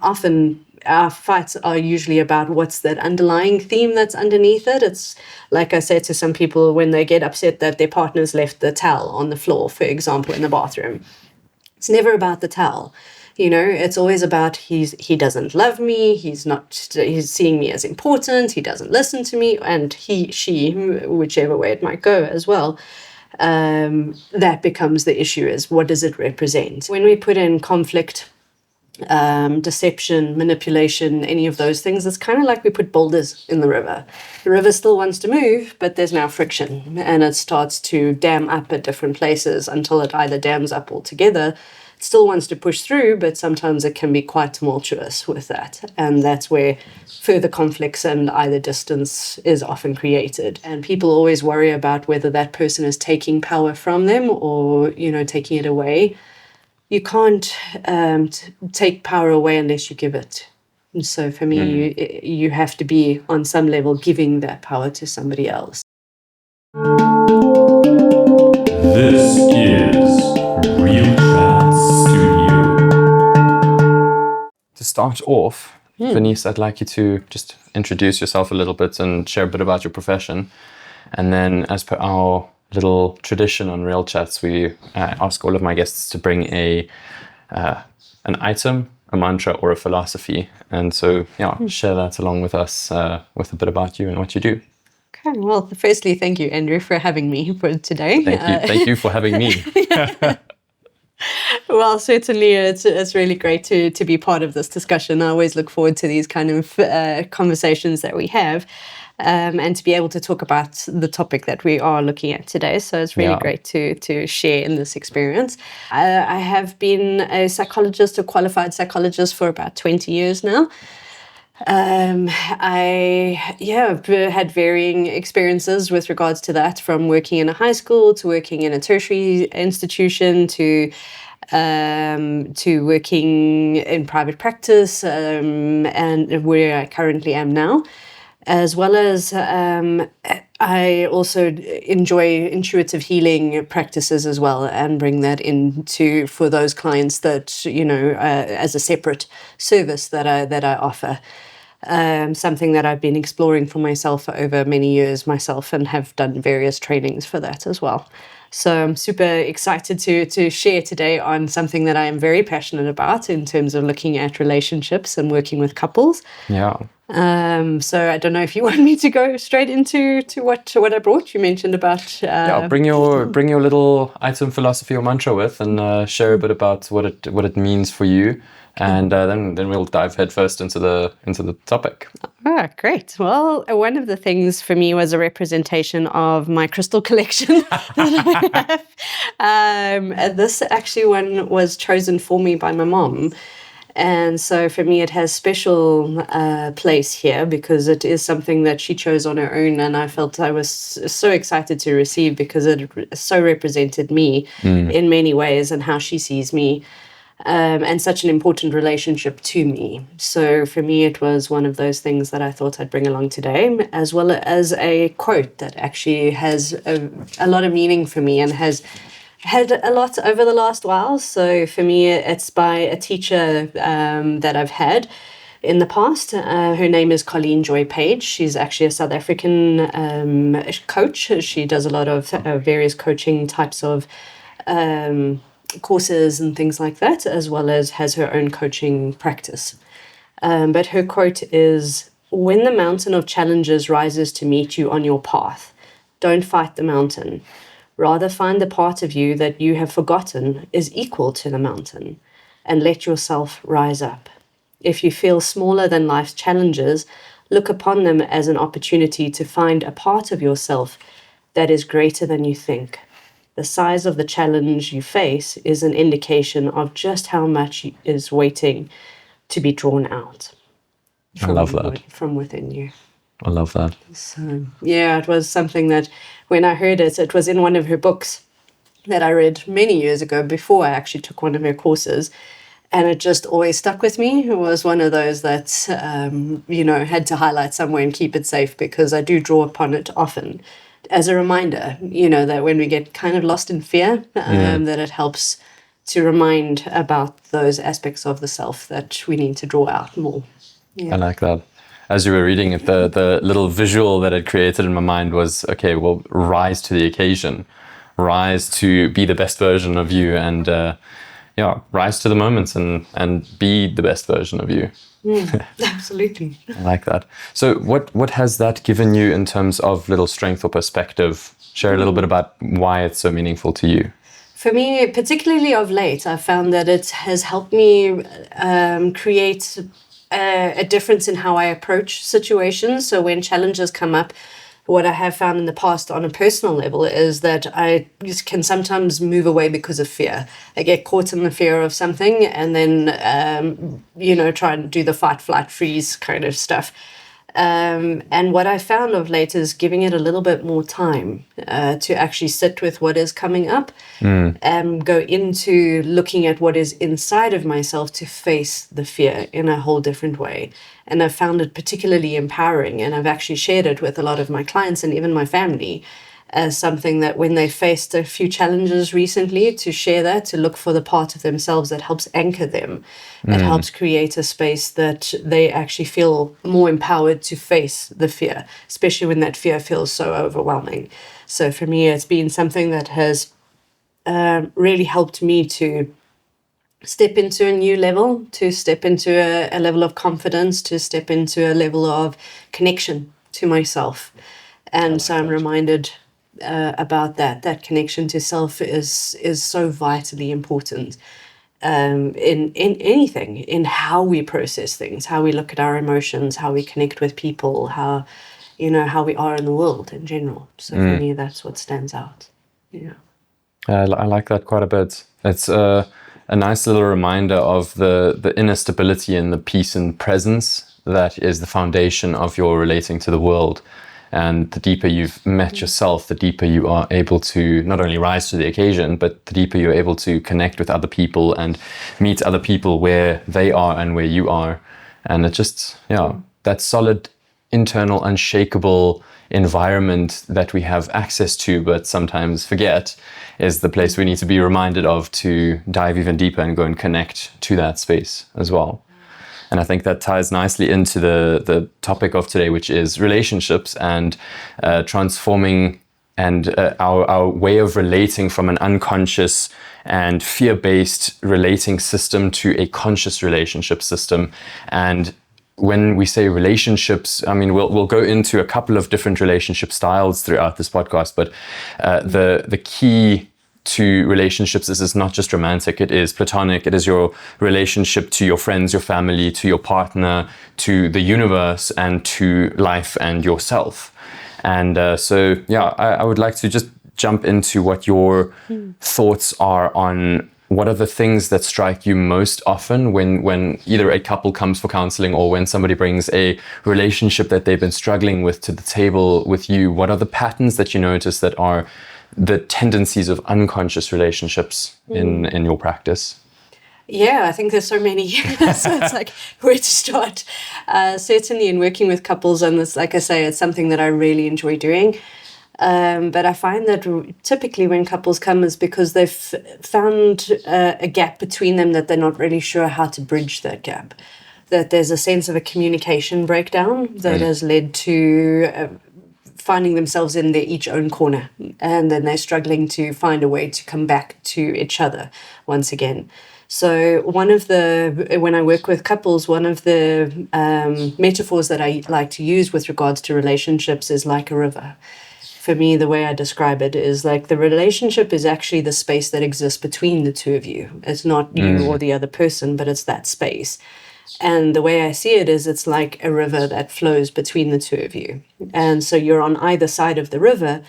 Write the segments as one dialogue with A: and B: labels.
A: often our fights are usually about what's that underlying theme that's underneath it. It's like I said to some people when they get upset that their partner's left the towel on the floor, for example, in the bathroom. It's never about the towel. It's always about he doesn't love me, he's seeing me as important, he doesn't listen to me, and she, whichever way it might go as well. That becomes the issue, is what does it represent? When we put in conflict, deception, manipulation, any of those things, it's kind of like we put boulders in the river. The river still wants to move, but there's now friction, and it starts to dam up at different places until it either dams up altogether. It still wants to push through, but sometimes it can be quite tumultuous with that, and that's where further conflicts and either distance is often created. And people always worry about whether that person is taking power from them or taking it away. You can't take power away unless you give it. And so for me, you have to be on some level giving that power to somebody else.
B: This is RealChatz Studio. To start off, Venise, I'd like you to just introduce yourself a little bit and share a bit about your profession. And then, as per our little tradition on RealChatz, we ask all of my guests to bring an item, a mantra, or a philosophy. And so, share that along with us with a bit about you and what you do.
A: Okay. Well, firstly, thank you, Andrew, for having me for today.
B: Thank you for having me.
A: Well, certainly it's really great to be part of this discussion. I always look forward to these kind of conversations that we have. And to be able to talk about the topic that we are looking at today. So it's really great to share in this experience. I have been a psychologist, a qualified psychologist, for about 20 years now. I had varying experiences with regards to that, from working in a high school to working in a tertiary institution to working in private practice, and where I currently am now. As well as I also enjoy intuitive healing practices as well, and bring that into for those clients that as a separate service that I offer. Something that I've been exploring for myself for over many years myself, and have done various trainings for that as well. So I'm super excited to share today on something that I am very passionate about in terms of looking at relationships and working with couples.
B: Yeah.
A: So I don't know if you want me to go straight into what I brought. You mentioned about
B: bring your little item, philosophy, or mantra with, and share a bit about what it means for you, and then we'll dive headfirst into the topic.
A: Ah, great. Well, one of the things for me was a representation of my crystal collection that I have. This actually one was chosen for me by my mom. And so for me, it has special place here because it is something that she chose on her own, and I felt I was so excited to receive because it so represented me in many ways and how she sees me, and such an important relationship to me. So for me, it was one of those things that I thought I'd bring along today, as well as a quote that actually has a lot of meaning for me and has had a lot over the last while. So for me, it's by a teacher that I've had in the past. Her name is Colleen Joy Page. She's actually a South African coach. She does a lot of various coaching types of courses and things like that, as well as has her own coaching practice. But her quote is, "When the mountain of challenges rises to meet you on your path, don't fight the mountain. Rather find the part of you that you have forgotten is equal to the mountain, and let yourself rise up. If you feel smaller than life's challenges, look upon them as an opportunity to find a part of yourself that is greater than you think. The size of the challenge you face is an indication of just how much is waiting to be drawn out."
B: I love that.
A: From within you.
B: I love that.
A: So, yeah, it was something that when I heard it, it was in one of her books that I read many years ago before I actually took one of her courses. And it just always stuck with me. It was one of those that, had to highlight somewhere and keep it safe, because I do draw upon it often as a reminder, that when we get kind of lost in fear, that it helps to remind about those aspects of the self that we need to draw out more.
B: I like that. As you were reading it, the little visual that it created in my mind was, okay, well, rise to the occasion, rise to be the best version of you, and rise to the moments and be the best version of you.
A: Absolutely.
B: I like that. So what has that given you in terms of little strength or perspective? Share a little bit about why it's so meaningful to you.
A: For me, particularly of late, I've found that it has helped me create a difference in how I approach situations. So when challenges come up, what I have found in the past on a personal level is that I just can sometimes move away because of fear. I get caught in the fear of something and then, try and do the fight, flight, freeze kind of stuff. And what I found of late is giving it a little bit more time to actually sit with what is coming up and go into looking at what is inside of myself to face the fear in a whole different way. And I've found it particularly empowering, and I've actually shared it with a lot of my clients and even my family as something that when they faced a few challenges recently, to share that, to look for the part of themselves that helps anchor them. It helps create a space that they actually feel more empowered to face the fear, especially when that fear feels so overwhelming. So for me, it's been something that has really helped me to step into a new level, to step into a level of confidence, to step into a level of connection to myself. And so I'm reminded about that connection to self is so vitally important in anything, in how we process things, how we look at our emotions, how we connect with people, how we are in the world in general. So for me, that's what stands out. Yeah,
B: I like that quite a bit. It's a nice little reminder of the inner stability and the peace and presence that is the foundation of your relating to the world. And the deeper you've met yourself, the deeper you are able to not only rise to the occasion, but the deeper you're able to connect with other people and meet other people where they are and where you are. And it just, that solid, internal, unshakable environment that we have access to, but sometimes forget, is the place we need to be reminded of to dive even deeper and go and connect to that space as well. And I think that ties nicely into the topic of today, which is relationships and transforming and our way of relating from an unconscious and fear-based relating system to a conscious relationship system. And when we say relationships, I mean, we'll go into a couple of different relationship styles throughout this podcast, but the key to relationships is not just romantic, it is platonic, it is your relationship to your friends, your family, to your partner, to the universe, and to life and yourself. And I would like to just jump into what your thoughts are on what are the things that strike you most often when either a couple comes for counseling or when somebody brings a relationship that they've been struggling with to the table with you. What are the patterns that you notice that are the tendencies of unconscious relationships in your practice?
A: Yeah, I think there's so many. So it's like, where to start? Certainly in working with couples, and this, like I say, it's something that I really enjoy doing. But I find that typically when couples come is because they've found a gap between them that they're not really sure how to bridge that gap. That there's a sense of a communication breakdown that has led to finding themselves in their each own corner, and then they're struggling to find a way to come back to each other once again. So when I work with couples, one of the metaphors that I like to use with regards to relationships is like a river. For me, the way I describe it is like the relationship is actually the space that exists between the two of you. It's not you or the other person, but it's that space. And the way I see it is it's like a river that flows between the two of you. And so you're on either side of the river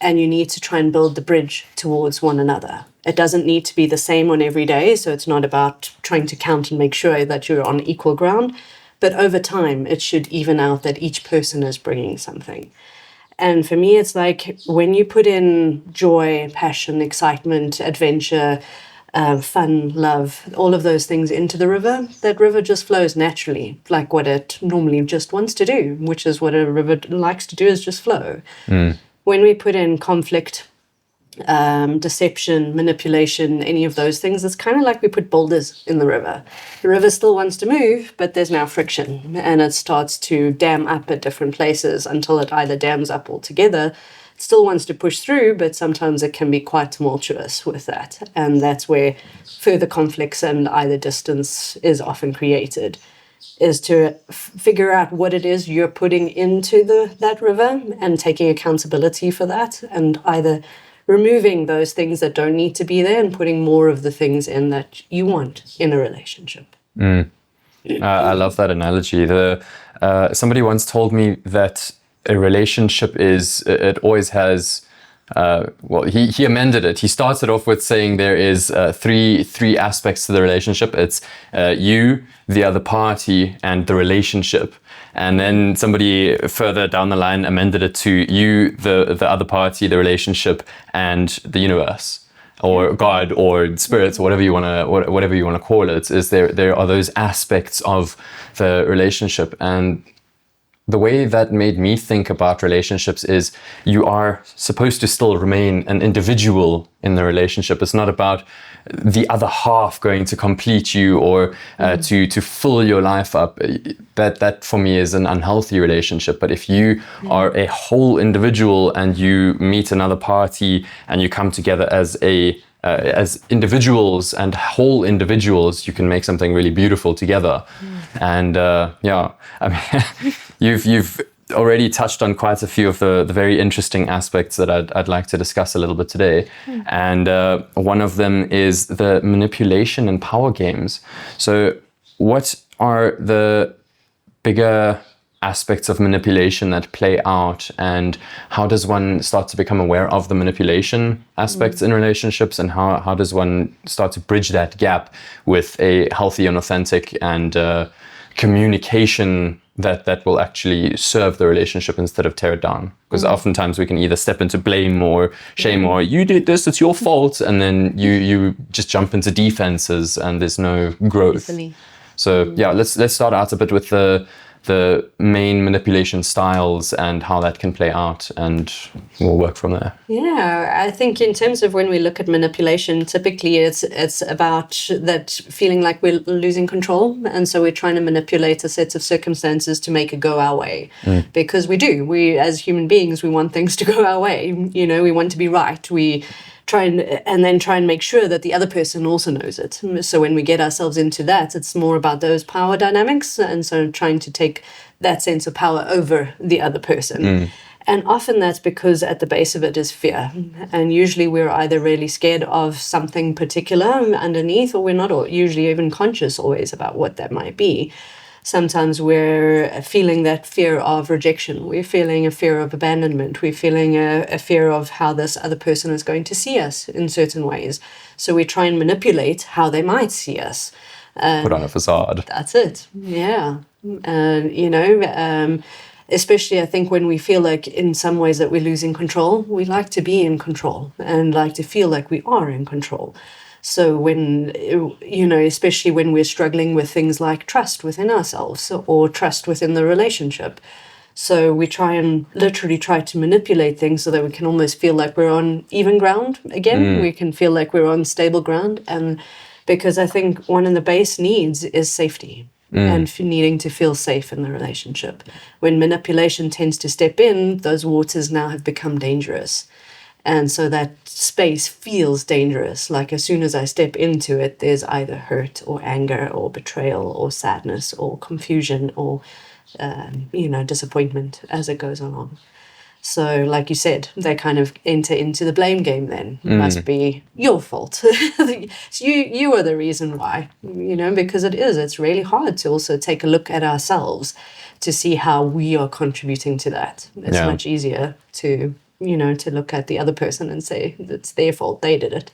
A: and you need to try and build the bridge towards one another. It doesn't need to be the same on every day. So it's not about trying to count and make sure that you're on equal ground. But over time, it should even out that each person is bringing something. And for me, it's like when you put in joy, passion, excitement, adventure, fun, love, all of those things into the river, that river just flows naturally, like what it normally just wants to do, which is what a river likes to do, is just flow. When we put in conflict, deception, manipulation, any of those things. It's kind of like we put boulders in the river. The river still wants to move, but there's now friction, and it starts to dam up at different places until it either dams up altogether. It still wants to push through, but sometimes it can be quite tumultuous with that. And that's where further conflicts and either distance is often created, is to figure out what it is you're putting into that river and taking accountability for that, and either removing those things that don't need to be there and putting more of the things in that you want in a relationship.
B: I love that analogy. Somebody once told me that a relationship it always has, he amended it. He started off with saying there is three aspects to the relationship. It's you, the other party, and the relationship. And then somebody further down the line amended it to you, the other party, the relationship, and the universe, or God, or spirits, or whatever you want to call it. Is there are those aspects of the relationship. And the way that made me think about relationships is you are supposed to still remain an individual in the relationship. It's not about the other half going to complete you or to fill your life up. That for me is an unhealthy relationship. But if you are a whole individual and you meet another party and you come together as individuals and whole individuals, you can make something really beautiful together. And I mean, you've already touched on quite a few of the very interesting aspects that I'd like to discuss a little bit today. And one of them is the manipulation and power games. So what are the bigger aspects of manipulation that play out, and how does one start to become aware of the manipulation aspects in relationships, and how does one start to bridge that gap with a healthy and authentic and communication that will actually serve the relationship instead of tear it down? Because oftentimes we can either step into blame or shame, or you did this, it's your fault, and then you just jump into defenses and there's no growth. Easily. So let's start out a bit with the main manipulation styles and how that can play out, and we'll work from there.
A: Yeah, I think in terms of when we look at manipulation, typically it's about that feeling like we're losing control, and so we're trying to manipulate a set of circumstances to make it go our way. Because we as human beings, we want things to go our way. You know, we want to be right. We try and make sure that the other person also knows it. So when we get ourselves into that, it's more about those power dynamics, and so trying to take that sense of power over the other person. And often that's because at the base of it is fear. And usually we're either really scared of something particular underneath, or we're not usually even conscious always about what that might be. Sometimes we're feeling that fear of rejection. We're feeling a fear of abandonment. We're feeling a fear of how this other person is going to see us in certain ways. So we try and manipulate how they might see us.
B: Put on a facade.
A: That's it. Yeah. Especially I think when we feel like in some ways that we're losing control, we like to be in control and like to feel like we are in control. So when, especially when we're struggling with things like trust within ourselves or trust within the relationship. So we literally try to manipulate things so that we can almost feel like we're on even ground again. We can feel like we're on stable ground. And because I think one of the base needs is safety and needing to feel safe in the relationship. When manipulation tends to step in, those waters now have become dangerous. And so that space feels dangerous. Like as soon as I step into it, there's either hurt or anger or betrayal or sadness or confusion or, disappointment as it goes along. So like you said, they kind of enter into the blame game then. It must be your fault. you are the reason why, because it's really hard to also take a look at ourselves to see how we are contributing to that. It's much easier to look at the other person and say it's their fault, they did it.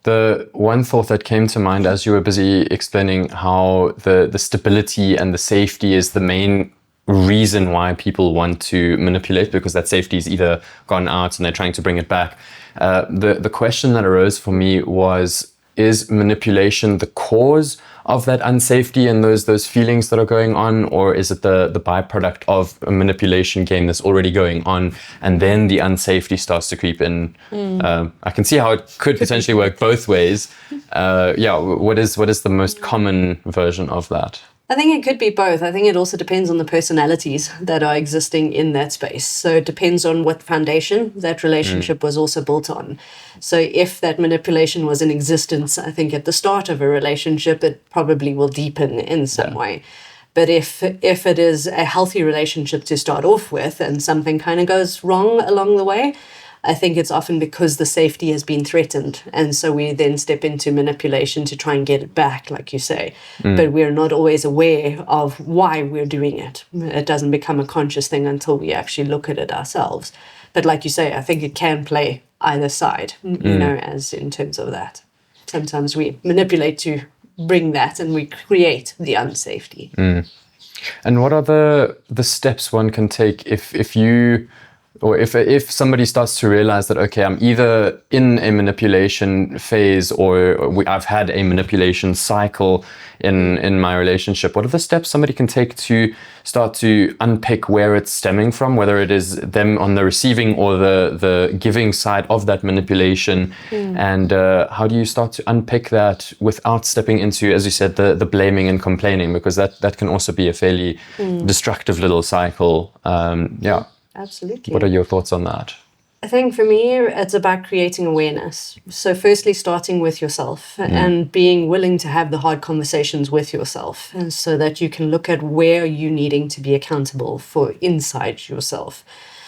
B: The one thought that came to mind as you were busy explaining how the stability and the safety is the main reason why people want to manipulate, because that safety is either gone out and they're trying to bring it back. The question that arose for me was, is manipulation the cause of that unsafety and those feelings that are going on, or is it the byproduct of a manipulation game that's already going on, and then the unsafety starts to creep in? I can see how it could potentially work both ways. What is the most common version of that?
A: I think it could be both. I think it also depends on the personalities that are existing in that space. So it depends on what foundation that relationship was also built on. So if that manipulation was in existence, I think at the start of a relationship, it probably will deepen in some way. But if it is a healthy relationship to start off with and something kind of goes wrong along the way, I think it's often because the safety has been threatened. And so we then step into manipulation to try and get it back, like you say. But we're not always aware of why we're doing it. It doesn't become a conscious thing until we actually look at it ourselves. But like you say, I think it can play either side, you know, as in terms of that. Sometimes we manipulate to bring that and we create the unsafety.
B: And what are the steps one can take if somebody starts to realize that, okay, I'm either in a manipulation phase or I've had a manipulation cycle in my relationship? What are the steps somebody can take to start to unpick where it's stemming from, whether it is them on the receiving or the giving side of that manipulation? And how do you start to unpick that without stepping into, as you said, the blaming and complaining? Because that can also be a fairly destructive little cycle.
A: Absolutely.
B: What are your thoughts on that?
A: I think for me, it's about creating awareness. So firstly, starting with yourself and being willing to have the hard conversations with yourself, and so that you can look at where you're needing to be accountable for inside yourself.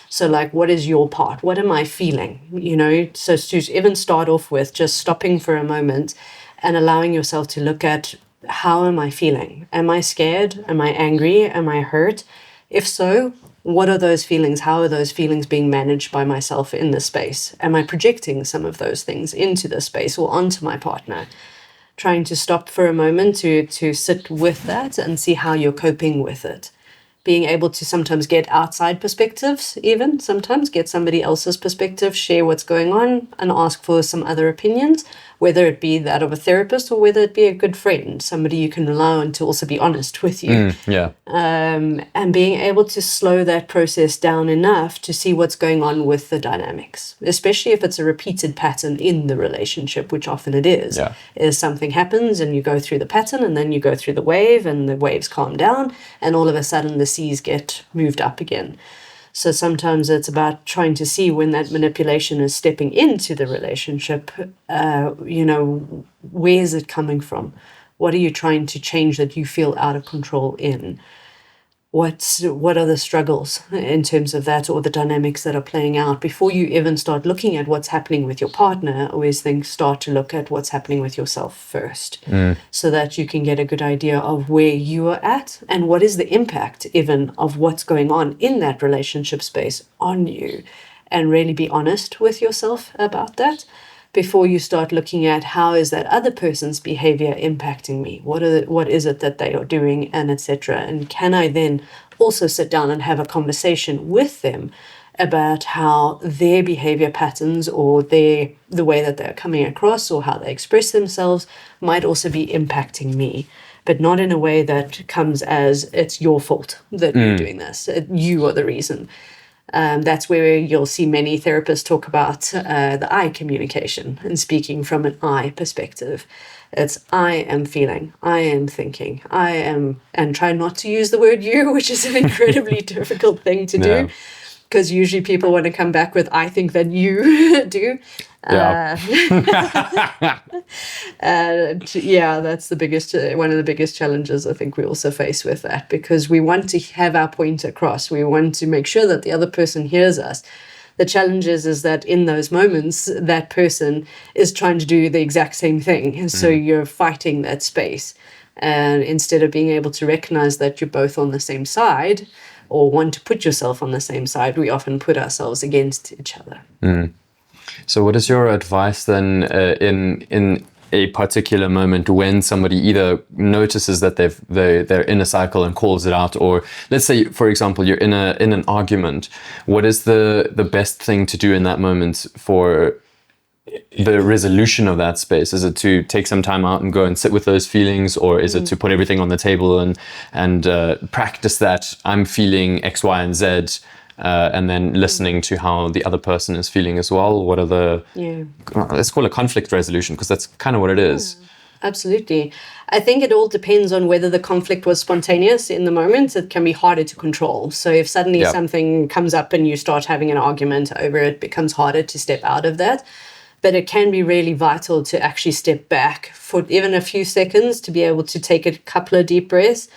A: So like, what is your part? What am I feeling? You know, so to even start off with just stopping for a moment and allowing yourself to look at, how am I feeling? Am I scared? Am I angry? Am I hurt? If so, what are those feelings? How are those feelings being managed by myself in this space? Am I projecting some of those things into the space or onto my partner? Trying to stop for a moment to sit with that and see how you're coping with it. Being able to sometimes get outside perspectives, even sometimes get somebody else's perspective, share what's going on and ask for some other opinions, whether it be that of a therapist or whether it be a good friend, somebody you can rely on to also be honest with you. And being able to slow that process down enough to see what's going on with the dynamics, especially if it's a repeated pattern in the relationship, which often it is. Is something happens and you go through the pattern and then you go through the wave and the waves calm down and all of a sudden the seas get moved up again. So sometimes it's about trying to see when that manipulation is stepping into the relationship, you know, where is it coming from? What are you trying to change that you feel out of control in? What are the struggles in terms of that or the dynamics that are playing out? Before you even start looking at what's happening with your partner, I always think start to look at what's happening with yourself first, so that you can get a good idea of where you are at and what is the impact even of what's going on in that relationship space on you, and really be honest with yourself about that before you start looking at how is that other person's behavior impacting me? What is it that they are doing, and etc. And can I then also sit down and have a conversation with them about how their behavior patterns or the way that they're coming across or how they express themselves might also be impacting me, but not in a way that comes as it's your fault that you're doing this. You are the reason. That's where you'll see many therapists talk about the I communication and speaking from an I perspective. It's I am feeling, I am thinking, I am, and try not to use the word you, which is an incredibly difficult thing to do, because usually people want to come back with I think that you do. That's the biggest, one of the biggest challenges I think we also face with that, because we want to have our point across. We want to make sure that the other person hears us. The challenge is that in those moments, that person is trying to do the exact same thing. And so you're fighting that space. And instead of being able to recognize that you're both on the same side or want to put yourself on the same side, we often put ourselves against each other.
B: So what is your advice then in a particular moment when somebody either notices that they're in a cycle and calls it out, or let's say, for example, you're in an argument? What is the best thing to do in that moment for the resolution of that space? Is it to take some time out and go and sit with those feelings, or is it to put everything on the table and practice that I'm feeling X, Y, and Z, and then listening to how the other person is feeling as well? What are the, let's call it conflict resolution, because that's kind of what it is.
A: Absolutely. I think it all depends on whether the conflict was spontaneous in the moment. It can be harder to control. So if suddenly something comes up and you start having an argument over it, becomes harder to step out of that. But it can be really vital to actually step back for even a few seconds, to be able to take a couple of deep breaths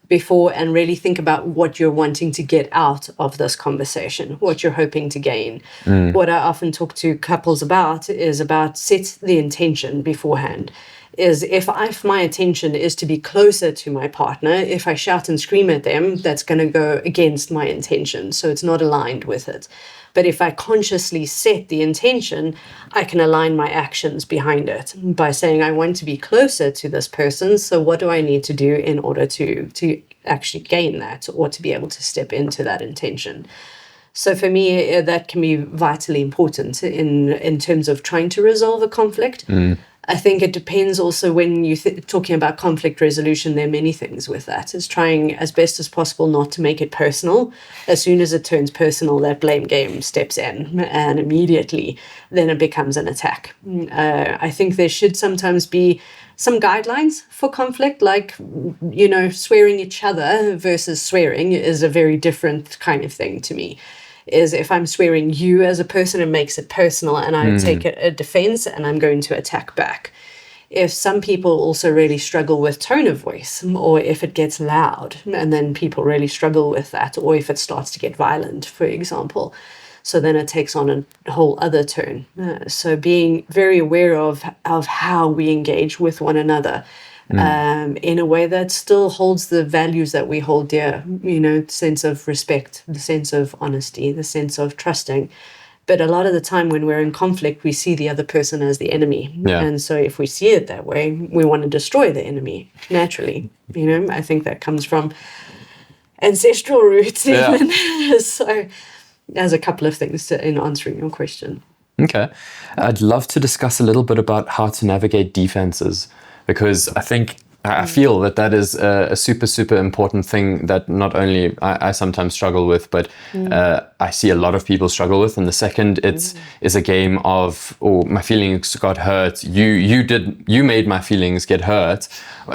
A: before and really think about what you're wanting to get out of this conversation, what you're hoping to gain. What I often talk to couples about is about set the intention beforehand. Is if my intention is to be closer to my partner, if I shout and scream at them, that's going to go against my intention. So it's not aligned with it. But if I consciously set the intention, I can align my actions behind it by saying, I want to be closer to this person. So what do I need to do in order to actually gain that, or to be able to step into that intention? So for me, that can be vitally important in terms of trying to resolve a conflict. I think it depends also when you're talking about conflict resolution, there are many things with that. It's trying as best as possible not to make it personal. As soon as it turns personal, that blame game steps in, and immediately then it becomes an attack. I think there should sometimes be some guidelines for conflict, like, swearing each other versus swearing is a very different kind of thing to me. Is if I'm swearing you as a person, it makes it personal, and I take a defense and I'm going to attack back. If some people also really struggle with tone of voice, or if it gets loud, and then people really struggle with that, or if it starts to get violent, for example, so then it takes on a whole other turn. So being very aware of how we engage with one another, in a way that still holds the values that we hold dear, the sense of respect, the sense of honesty, the sense of trusting. But a lot of the time when we're in conflict, we see the other person as the enemy. And so if we see it that way, we want to destroy the enemy naturally. I think that comes from ancestral roots even. So there's a couple of things in answering your question.
B: Okay. I'd love to discuss a little bit about how to navigate defenses, because I feel that is a super, super important thing that not only I sometimes struggle with, but I see a lot of people struggle with. And the second is a game of, my feelings got hurt. You made my feelings get hurt.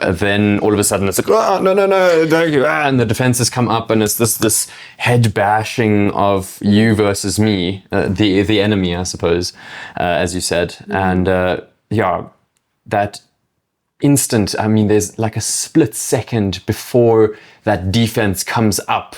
B: Then all of a sudden it's like, no, thank you. And the defenses come up, and it's this head bashing of you versus me, the enemy, I suppose, as you said. And that instant, there's like a split second before that defense comes up.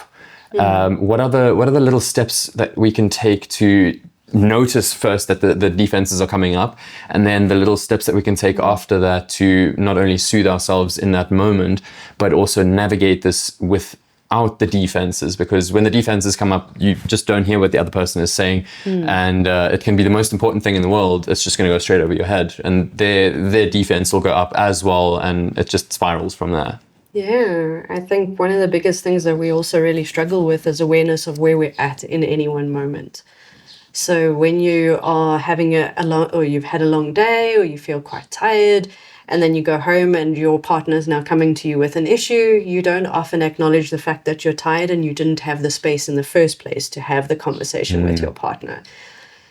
B: What are the little steps that we can take to notice first that the defenses are coming up, and then the little steps that we can take after that to not only soothe ourselves in that moment, but also navigate this without the defenses? Because when the defenses come up, you just don't hear what the other person is saying, and it can be the most important thing in the world. It's just going to go straight over your head, and their defense will go up as well, and it just spirals from there.
A: Yeah, I think one of the biggest things that we also really struggle with is awareness of where we're at in any one moment. So when you are having or you've had a long day, or you feel quite tired, and then you go home and your partner is now coming to you with an issue, you don't often acknowledge the fact that you're tired and you didn't have the space in the first place to have the conversation with your partner.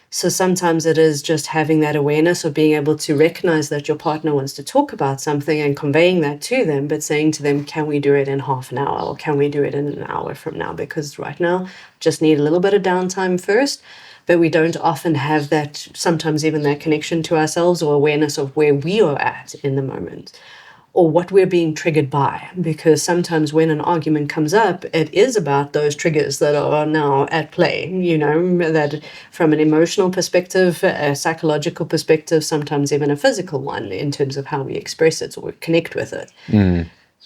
A: So sometimes it is just having that awareness of being able to recognize that your partner wants to talk about something and conveying that to them, but saying to them, can we do it in half an hour, or can we do it in an hour from now? Because right now, just need a little bit of downtime first. But we don't often have that, sometimes even that connection to ourselves or awareness of where we are at in the moment, or what we're being triggered by. Because sometimes when an argument comes up, it is about those triggers that are now at play, that from an emotional perspective, a psychological perspective, sometimes even a physical one in terms of how we express it or connect with it.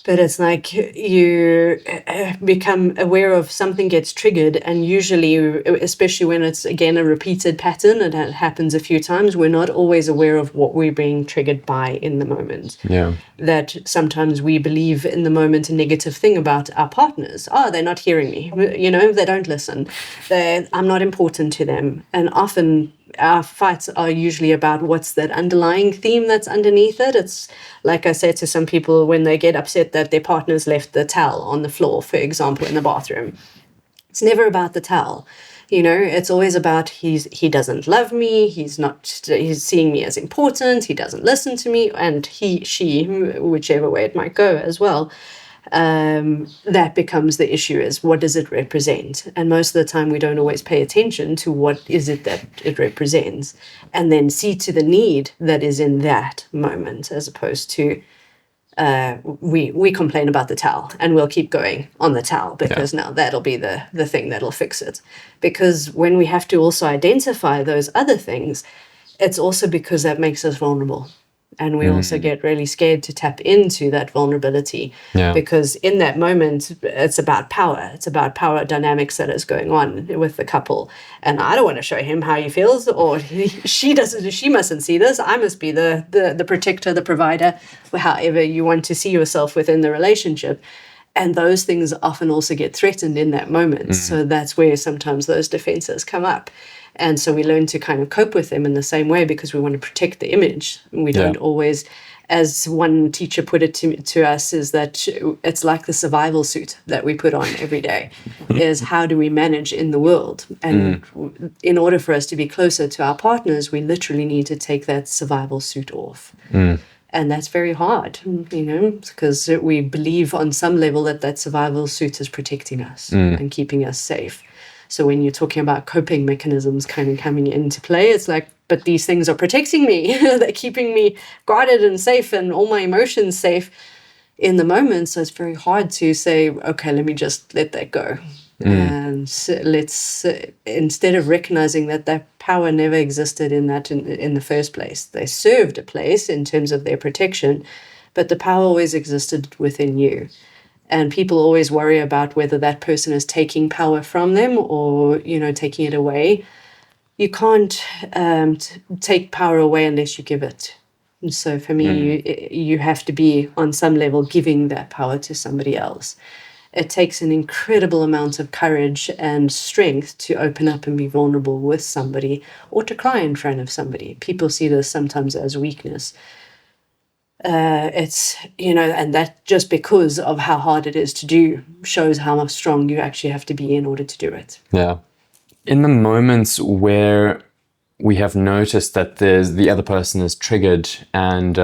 A: But it's like you become aware of something gets triggered, and usually, especially when it's, again, a repeated pattern, it happens a few times, we're not always aware of what we're being triggered by in the moment.
B: Yeah.
A: That sometimes we believe in the moment a negative thing about our partners. They're not hearing me. They don't listen. I'm not important to them. And often our fights are usually about what's that underlying theme that's underneath it. It's like I say to some people when they get upset that their partner's left the towel on the floor, for example, in the bathroom. It's never about the towel. It's always about he doesn't love me, he's seeing me as important, he doesn't listen to me, and she, whichever way it might go as well. That becomes the issue, is what does it represent? And most of the time we don't always pay attention to what is it that it represents, and then see to the need that is in that moment, as opposed to we complain about the towel and we'll keep going on the towel because now that'll be the thing that'll fix it. Because when we have to also identify those other things, it's also because that makes us vulnerable. And we also get really scared to tap into that vulnerability because in that moment, it's about power. It's about power dynamics that is going on with the couple. And I don't want to show him how he feels, or she mustn't see this. I must be the protector, the provider, however you want to see yourself within the relationship. And those things often also get threatened in that moment. So that's where sometimes those defenses come up. And so we learn to kind of cope with them in the same way because we want to protect the image. We don't always, as one teacher put it to us, is that it's like the survival suit that we put on every day, is how do we manage in the world? And in order for us to be closer to our partners, we literally need to take that survival suit off. And that's very hard, because we believe on some level that survival suit is protecting us and keeping us safe. So when you're talking about coping mechanisms kind of coming into play, it's like, but these things are protecting me. They're keeping me guarded and safe and all my emotions safe in the moment. So it's very hard to say, okay, let me just let that go. And let's, instead of recognizing that power never existed in the first place. They served a place in terms of their protection, but the power always existed within you. And people always worry about whether that person is taking power from them or, taking it away. You can't take power away unless you give it. And so for me, you have to be on some level giving that power to somebody else. It takes an incredible amount of courage and strength to open up and be vulnerable with somebody or to cry in front of somebody. People see this sometimes as weakness. It's, and that just because of how hard it is to do shows how much strong you actually have to be in order to do it.
B: Yeah. In the moments where we have noticed that the other person is triggered, and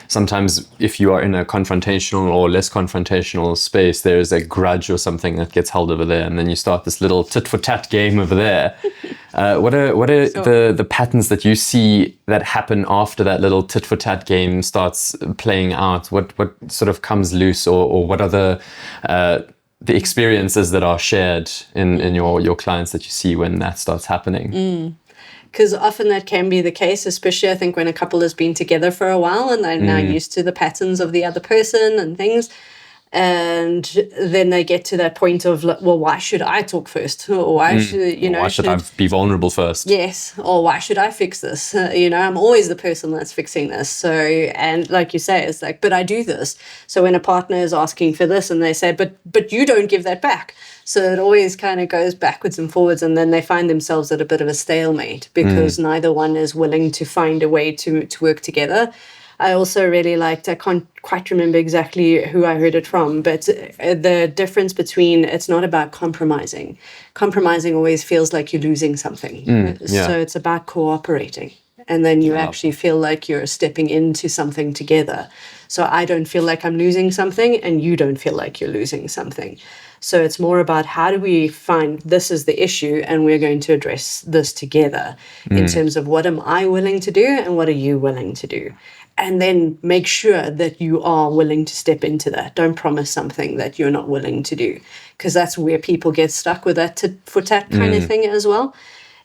B: sometimes if you are in a confrontational or less confrontational space, there is a grudge or something that gets held over there, and then you start this little tit for tat game over there. What are the patterns that you see that happen after that little tit for tat game starts playing out? What sort of comes loose, or what are the experiences that are shared in your clients that you see when that starts happening?
A: Because often that can be the case, especially I think when a couple has been together for a while and they're now used to the patterns of the other person and things. And then they get to that point of, well, why should I talk first? Or why should,
B: why should I be vulnerable first?
A: Yes. Or why should I fix this? I'm always the person that's fixing this. So, and like you say, it's like, but I do this. So when a partner is asking for this and they say, but you don't give that back. So it always kind of goes backwards and forwards, and then they find themselves at a bit of a stalemate because neither one is willing to find a way to work together. I also really liked, I can't quite remember exactly who I heard it from, but the difference between, it's not about compromising. Compromising always feels like you're losing something. So it's about cooperating. And then you actually feel like you're stepping into something together. So I don't feel like I'm losing something and you don't feel like you're losing something. So it's more about how do we find this is the issue and we're going to address this together in terms of what am I willing to do and what are you willing to do? And then make sure that you are willing to step into that. Don't promise something that you're not willing to do, because that's where people get stuck with that tit for tat kind of thing as well.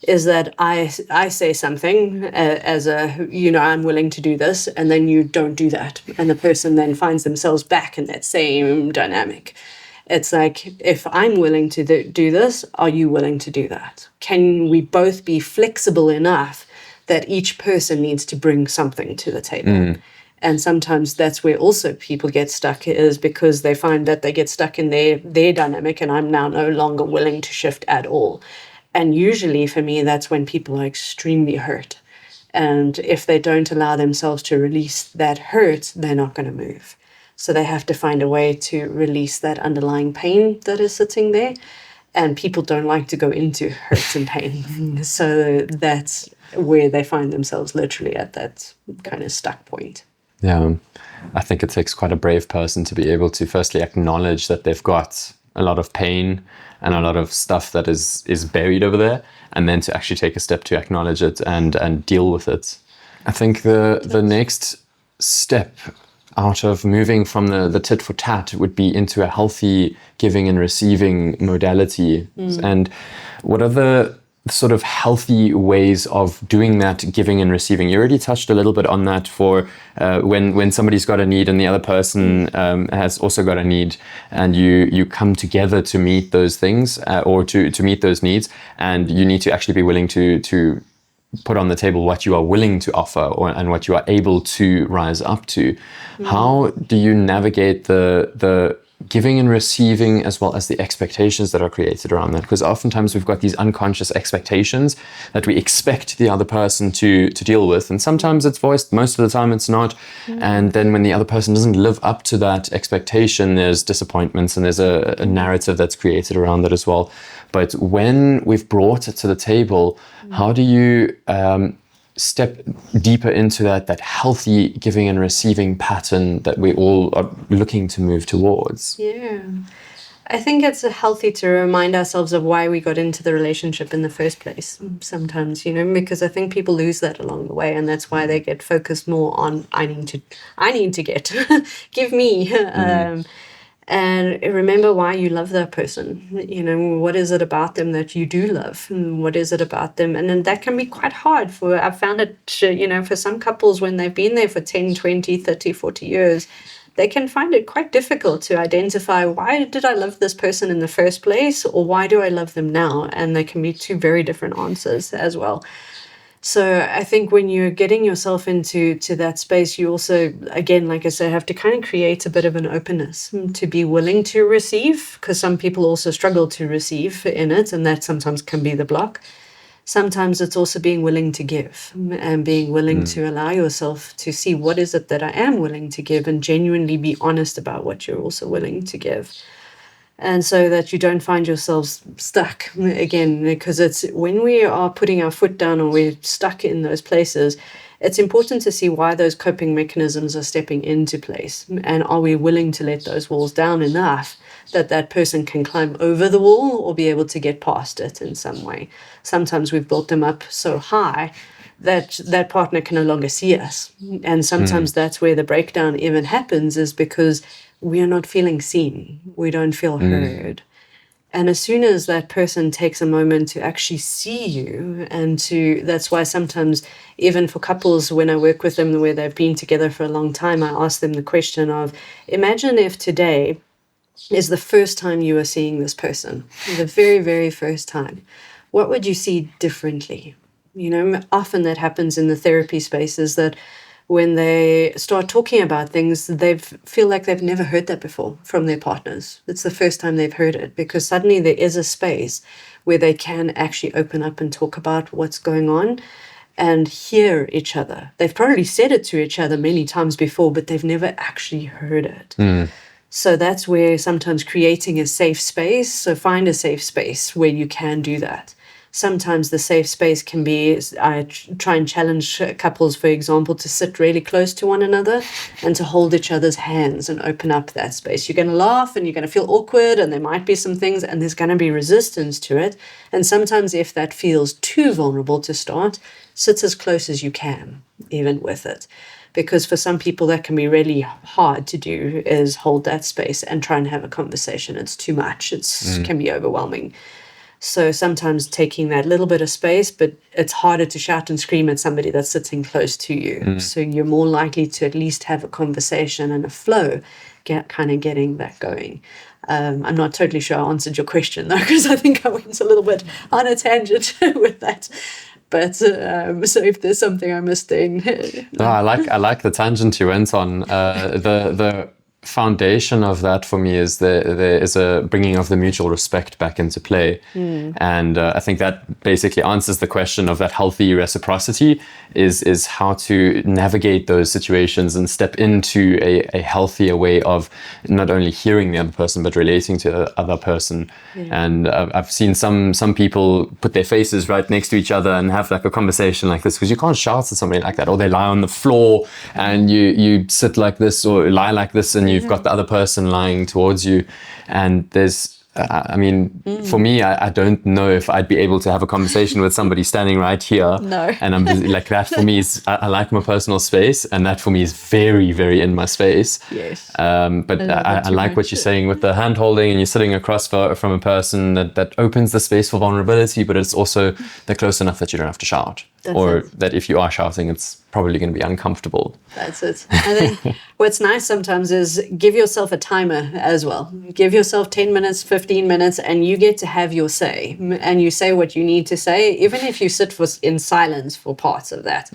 A: Is that I say something as a, I'm willing to do this, and then you don't do that. And the person then finds themselves back in that same dynamic. It's like, if I'm willing to do this, are you willing to do that? Can we both be flexible enough that each person needs to bring something to the table? And sometimes that's where also people get stuck, is because they find that they get stuck in their dynamic, and I'm now no longer willing to shift at all. And usually for me, that's when people are extremely hurt. And if they don't allow themselves to release that hurt, they're not going to move. So they have to find a way to release that underlying pain that is sitting there. And people don't like to go into hurt and pain. So that's where they find themselves literally at that kind of stuck point.
B: Yeah, I think it takes quite a brave person to be able to firstly acknowledge that they've got a lot of pain and a lot of stuff that is buried over there, and then to actually take a step to acknowledge it and deal with it. I think the next step out of moving from the tit for tat would be into a healthy giving and receiving modality. And what are the sort of healthy ways of doing that giving and receiving? You already touched a little bit on that for when somebody's got a need and the other person has also got a need, and you come together to meet those things or to meet those needs, and you need to actually be willing to put on the table what you are willing to offer and what you are able to rise up to. How do you navigate the giving and receiving as well as the expectations that are created around that? Because oftentimes we've got these unconscious expectations that we expect the other person to deal with, and sometimes it's voiced, most of the time it's not. And then when the other person doesn't live up to that expectation, there's disappointments and there's a narrative that's created around that as well. But when we've brought it to the table, how do you step deeper into that healthy giving and receiving pattern that we all are looking to move towards?
A: Yeah. I think it's healthy to remind ourselves of why we got into the relationship in the first place sometimes, because I think people lose that along the way, and that's why they get focused more on I need to get, give me. And remember why you love that person. What is it about them that you do love? And what is it about them? And then that can be quite hard I've found it, for some couples when they've been there for 10, 20, 30, 40 years, they can find it quite difficult to identify, why did I love this person in the first place? Or why do I love them now? And there can be two very different answers as well. So I think when you're getting yourself into that space, you also, again, like I say, have to kind of create a bit of an openness to be willing to receive, because some people also struggle to receive in it, and that sometimes can be the block. Sometimes it's also being willing to give and being willing to allow yourself to see what is it that I am willing to give, and genuinely be honest about what you're also willing to give. And so that you don't find yourselves stuck again, because it's when we are putting our foot down or we're stuck in those places, it's important to see why those coping mechanisms are stepping into place. And are we willing to let those walls down enough that that person can climb over the wall or be able to get past it in some way? Sometimes we've built them up so high that that partner can no longer see us. And sometimes that's where the breakdown even happens, is because we are not feeling seen. We don't feel heard. And as soon as that person takes a moment to actually see you, that's why sometimes even for couples, when I work with them where they've been together for a long time, I ask them the question of, imagine if today is the first time you are seeing this person, the very, very first time. What would you see differently? Often that happens in the therapy spaces, that when they start talking about things, they feel like they've never heard that before from their partners. It's the first time they've heard it, because suddenly there is a space where they can actually open up and talk about what's going on and hear each other. They've probably said it to each other many times before, but they've never actually heard it. So that's where sometimes creating a safe space, so find a safe space where you can do that. Sometimes the safe space can be, I try and challenge couples, for example, to sit really close to one another and to hold each other's hands and open up that space. You're going to laugh and you're going to feel awkward, and there might be some things and there's going to be resistance to it. And sometimes if that feels too vulnerable to start, sit as close as you can, even with it. Because for some people that can be really hard to do, is hold that space and try and have a conversation. It's too much. It can be overwhelming. So sometimes taking that little bit of space, but it's harder to shout and scream at somebody that's sitting close to you. So you're more likely to at least have a conversation and a flow, kind of getting that going. I'm not totally sure I answered your question, though, because I think I went a little bit on a tangent with that. But so if there's something I missed, then
B: no, I like the tangent you went on. The foundation of that for me is there is a bringing of the mutual respect back into play. And I think that basically answers the question of that healthy reciprocity is how to navigate those situations and step into a healthier way of not only hearing the other person but relating to the other person. And I've seen some people put their faces right next to each other and have like a conversation like this, because you can't shout at somebody like that, or they lie on the floor and you sit like this or lie like this, and you've got the other person lying towards you. And there's for me, I don't know if I'd be able to have a conversation with somebody standing right here.
A: No.
B: And I'm like, that for me is, I like my personal space, and that for me is very, very in my space.
A: Yes.
B: But I like what you're saying with the hand holding, and you're sitting across from a person that opens the space for vulnerability, but it's also they're close enough that you don't have to shout. That if you are shouting, it's probably going to be uncomfortable.
A: That's it. I think what's nice sometimes is give yourself a timer as well. Give yourself 10 minutes, 15 minutes, and you get to have your say. And you say what you need to say, even if you sit in silence for parts of that.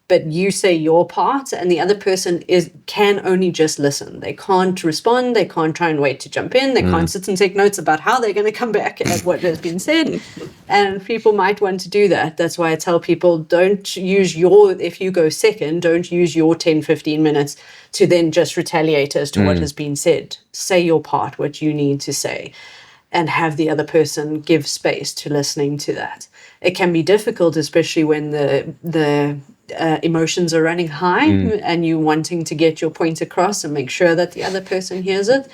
A: But you say your part, and the other person can only just listen. They can't respond. They can't try and wait to jump in. They can't sit and take notes about how they're going to come back at what has been said. And people might want to do that. That's why I tell people, don't use if you go second, don't use your 10, 15 minutes to then just retaliate as to what has been said. Say your part, what you need to say, and have the other person give space to listening to that. It can be difficult, especially when the emotions are running high and you wanting to get your point across and make sure that the other person hears it.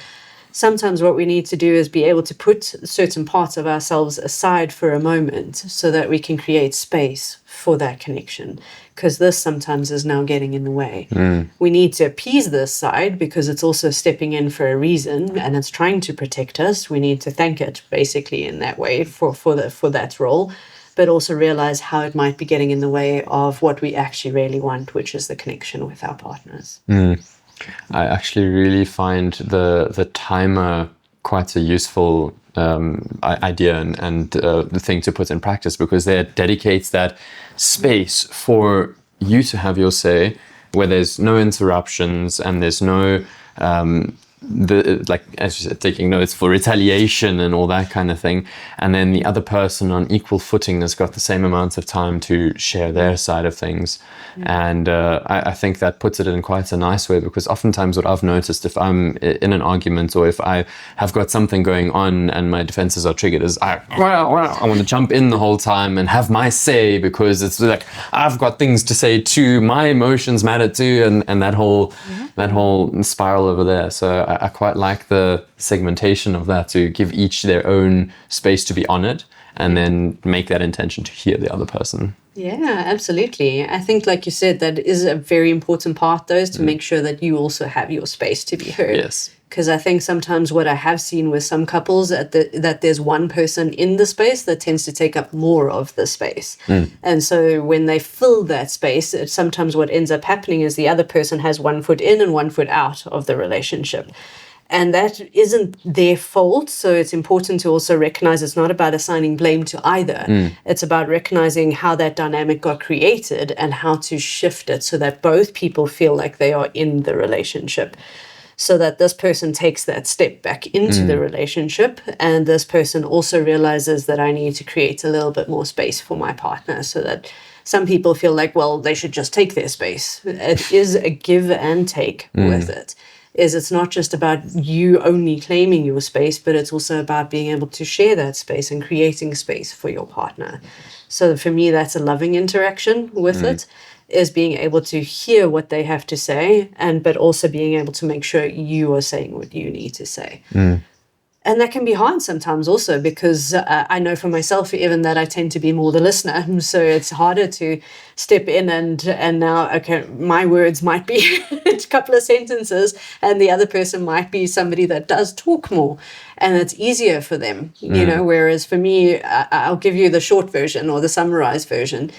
A: Sometimes what we need to do is be able to put certain parts of ourselves aside for a moment so that we can create space for that connection, because this sometimes is now getting in the way. We need to appease this side because it's also stepping in for a reason and it's trying to protect us. We need to thank it basically in that way for that role, but also realize how it might be getting in the way of what we actually really want, which is the connection with our partners.
B: I actually really find the timer quite a useful idea and the thing to put in practice, because it dedicates that space for you to have your say, where there's no interruptions and there's no as you said, taking notes for retaliation and all that kind of thing, and then the other person on equal footing has got the same amount of time to share their side of things. And I think that puts it in quite a nice way, because oftentimes what I've noticed, if I'm in an argument or if I have got something going on and my defenses are triggered, is I want to jump in the whole time and have my say, because it's like I've got things to say too, my emotions matter too, and that whole spiral over there. So I quite like the segmentation of that, to give each their own space to be honored and then make that intention to hear the other person.
A: Yeah, absolutely. I think, like you said, that is a very important part, though, is to make sure that you also have your space to be heard.
B: Yes.
A: Because I think sometimes what I have seen with some couples that there's one person in the space that tends to take up more of the space. And so when they fill that space, sometimes what ends up happening is the other person has 1 foot in and 1 foot out of the relationship. And that isn't their fault. So it's important to also recognize it's not about assigning blame to either. It's about recognizing how that dynamic got created and how to shift it so that both people feel like they are in the relationship, so that this person takes that step back into the relationship, and this person also realizes that I need to create a little bit more space for my partner, so that some people feel like, well, they should just take their space. It is a give and take with it. It's not just about you only claiming your space, but it's also about being able to share that space and creating space for your partner. So for me, that's a loving interaction with it, is being able to hear what they have to say, but also being able to make sure you are saying what you need to say. And that can be hard sometimes also, because I know for myself even that I tend to be more the listener. So it's harder to step in and now, okay, my words might be a couple of sentences and the other person might be somebody that does talk more. And it's easier for them, you know, whereas for me, I'll give you the short version or the summarized version.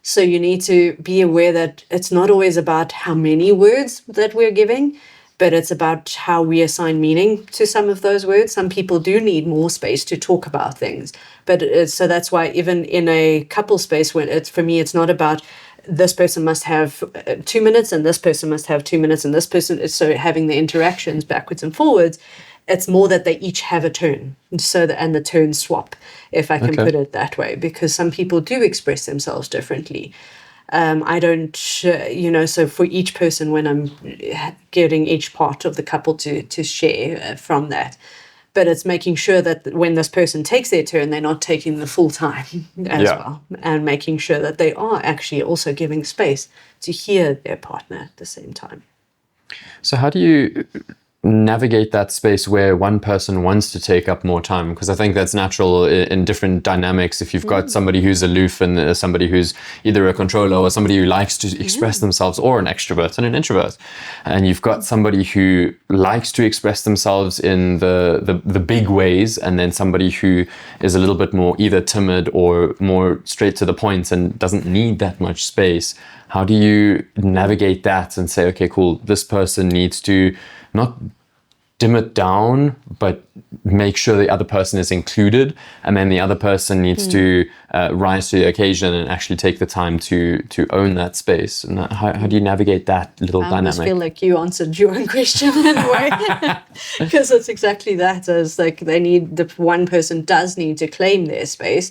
A: So you need to be aware that it's not always about how many words that we're giving, but it's about how we assign meaning to some of those words. Some people do need more space to talk about things. But so that's why even in a couple space, for me, it's not about this person must have 2 minutes and this person must have 2 minutes and this person. So having the interactions backwards and forwards, it's more that they each have a turn. And the turns swap, if I can put it that way, because some people do express themselves differently. I don't, so for each person, when I'm getting each part of the couple to share from that, but it's making sure that when this person takes their turn, they're not taking the full time as well, and making sure that they are actually also giving space to hear their partner at the same time.
B: So how do you navigate that space where one person wants to take up more time? Because I think that's natural in different dynamics. If you've got somebody who's aloof and somebody who's either a controller or somebody who likes to express themselves, or an extrovert and an introvert, and you've got somebody who likes to express themselves in the big ways, and then somebody who is a little bit more either timid or more straight to the point and doesn't need that much space, how do you navigate that and say, okay, cool, this person needs to not dim it down, but make sure the other person is included, and then the other person needs to rise to the occasion and actually take the time to own that space? And how do you navigate that little dynamic?
A: I almost feel like you answered your own question in a way, because it's exactly that. As like the one person does need to claim their space,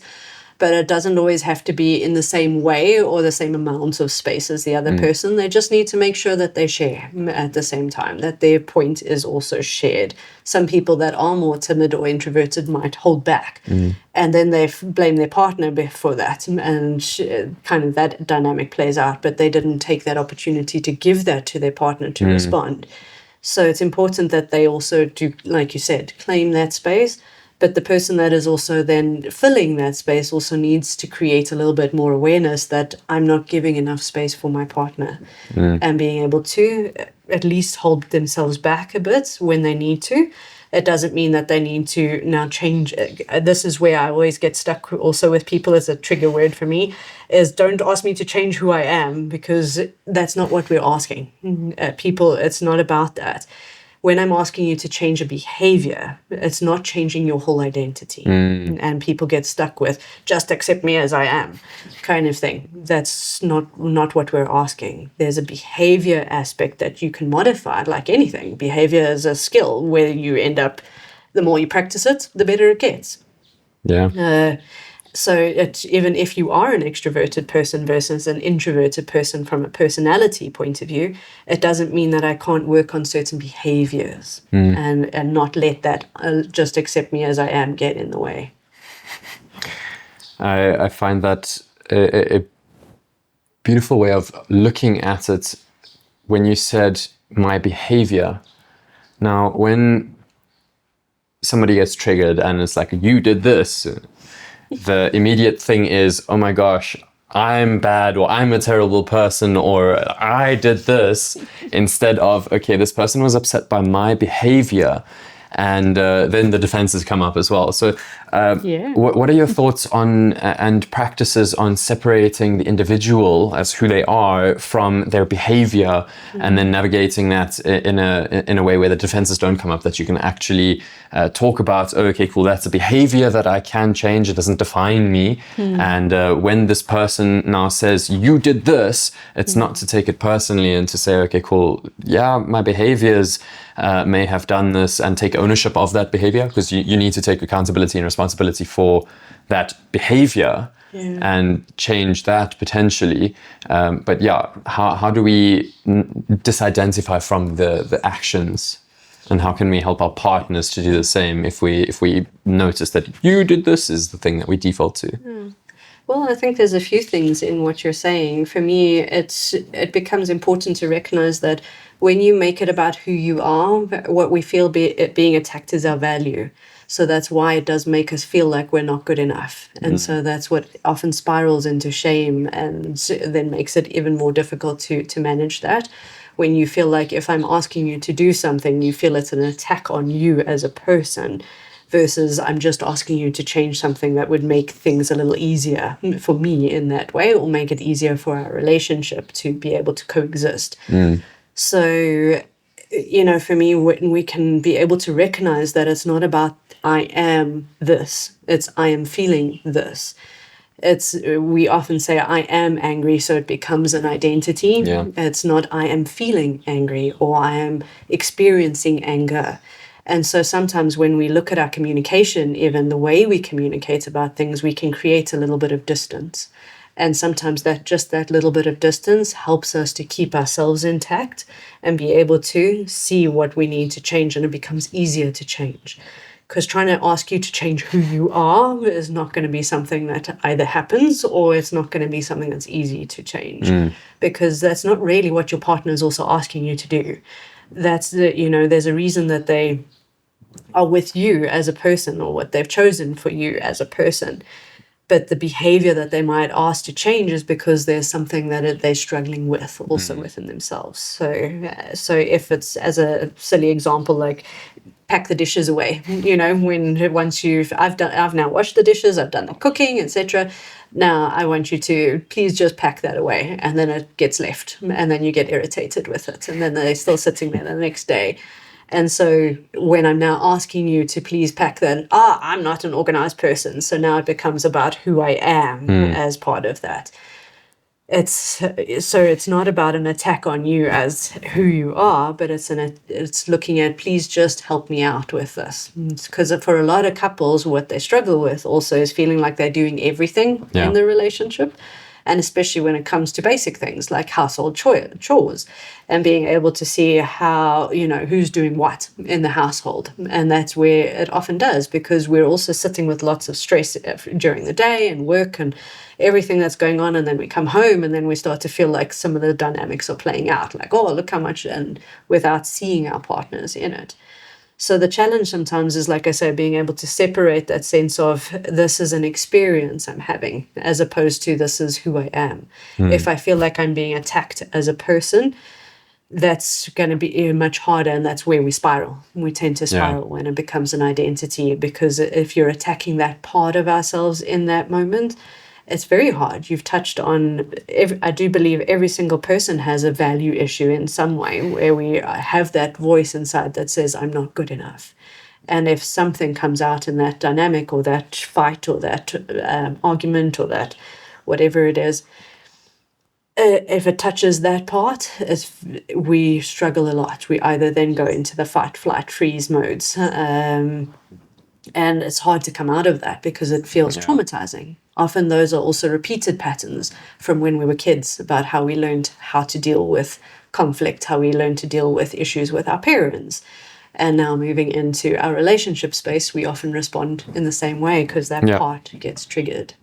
A: but it doesn't always have to be in the same way or the same amount of space as the other person. They just need to make sure that they share at the same time, that their point is also shared. Some people that are more timid or introverted might hold back, and then they blame their partner for that, and kind of that dynamic plays out, but they didn't take that opportunity to give that to their partner to respond. So it's important that they also do, like you said, claim that space. But the person that is also then filling that space also needs to create a little bit more awareness that I'm not giving enough space for my partner, and being able to at least hold themselves back a bit when they need to. It doesn't mean that they need to now change. This is where I always get stuck also with people, as a trigger word for me, is don't ask me to change who I am, because that's not what we're asking. People, it's not about that. When I'm asking you to change a behavior, it's not changing your whole identity. And people get stuck with just accept me as I am kind of thing. That's not what we're asking. There's a behavior aspect that you can modify, like anything. Behavior is a skill where you end up, the more you practice it, the better it gets. So even if you are an extroverted person versus an introverted person from a personality point of view, it doesn't mean that I can't work on certain behaviors and not let that just accept me as I am get in the way.
B: I find that a beautiful way of looking at it when you said my behavior. Now, when somebody gets triggered and it's like, you did this, the immediate thing is, oh my gosh, I'm bad, or I'm a terrible person, or I did this, instead of, okay, this person was upset by my behavior. And then the defenses come up as well. So what are your thoughts on and practices on separating the individual as who they are from their behavior, and then navigating that in a way where the defenses don't come up, that you can actually talk about, oh, okay, cool, that's a behavior that I can change, it doesn't define me. And when this person now says, you did this, it's not to take it personally and to say, okay, cool, yeah, my behaviors may have done this, and take ownership of that behavior, because you need to take accountability and responsibility for that behavior and change that potentially. But yeah, how do we disidentify from the actions, and how can we help our partners to do the same if we notice that you did this is the thing that we default to?
A: Well, I think there's a few things in what you're saying. For me, it becomes important to recognize that when you make it about who you are, what we feel being attacked is our value. So that's why it does make us feel like we're not good enough. And so that's what often spirals into shame, and then makes it even more difficult to manage that. When you feel like if I'm asking you to do something, you feel it's an attack on you as a person, versus I'm just asking you to change something that would make things a little easier for me in that way, or make it easier for our relationship to be able to coexist. So, for me, when we can be able to recognize that it's not about I am this, it's I am feeling this. We often say I am angry, so it becomes an identity.
B: Yeah.
A: It's not I am feeling angry or I am experiencing anger. And so sometimes when we look at our communication, even the way we communicate about things, we can create a little bit of distance. And sometimes that little bit of distance helps us to keep ourselves intact and be able to see what we need to change, and it becomes easier to change. Because trying to ask you to change who you are is not going to be something that either happens, or it's not going to be something that's easy to change. Because that's not really what your partner is also asking you to do. That's there's a reason that they are with you as a person, or what they've chosen for you as a person. But the behavior that they might ask to change is because there's something that they're struggling with also within themselves. So if it's, as a silly example, like pack the dishes away, I've now washed the dishes, I've done the cooking, etc. Now I want you to please just pack that away, and then it gets left, and then you get irritated with it, and then they're still sitting there the next day. And so when I'm now asking you to please pack that, I'm not an organized person. So now it becomes about who I am as part of that. It's not about an attack on you as who you are, but it's looking at, please just help me out with this. Because for a lot of couples, what they struggle with also is feeling like they're doing everything in the relationship. And especially when it comes to basic things like household chores, and being able to see how, who's doing what in the household. And that's where it often does, because we're also sitting with lots of stress during the day and work and everything that's going on. And then we come home and then we start to feel like some of the dynamics are playing out, like, oh, look how much, and without seeing our partners in it. So the challenge sometimes is, like I say, being able to separate that sense of this is an experience I'm having, as opposed to this is who I am. If I feel like I'm being attacked as a person, that's going to be much harder, and that's where we spiral. We tend to spiral when it becomes an identity, because if you're attacking that part of ourselves in that moment, it's very hard. You've touched on, I do believe every single person has a value issue in some way, where we have that voice inside that says, I'm not good enough. And if something comes out in that dynamic, or that fight, or that argument, or that whatever it is, if it touches that part, we struggle a lot. We either then go into the fight, flight, freeze modes. And it's hard to come out of that because it feels traumatizing. Often those are also repeated patterns from when we were kids, about how we learned how to deal with conflict, how we learned to deal with issues with our parents. And now moving into our relationship space, we often respond in the same way, because that part gets triggered.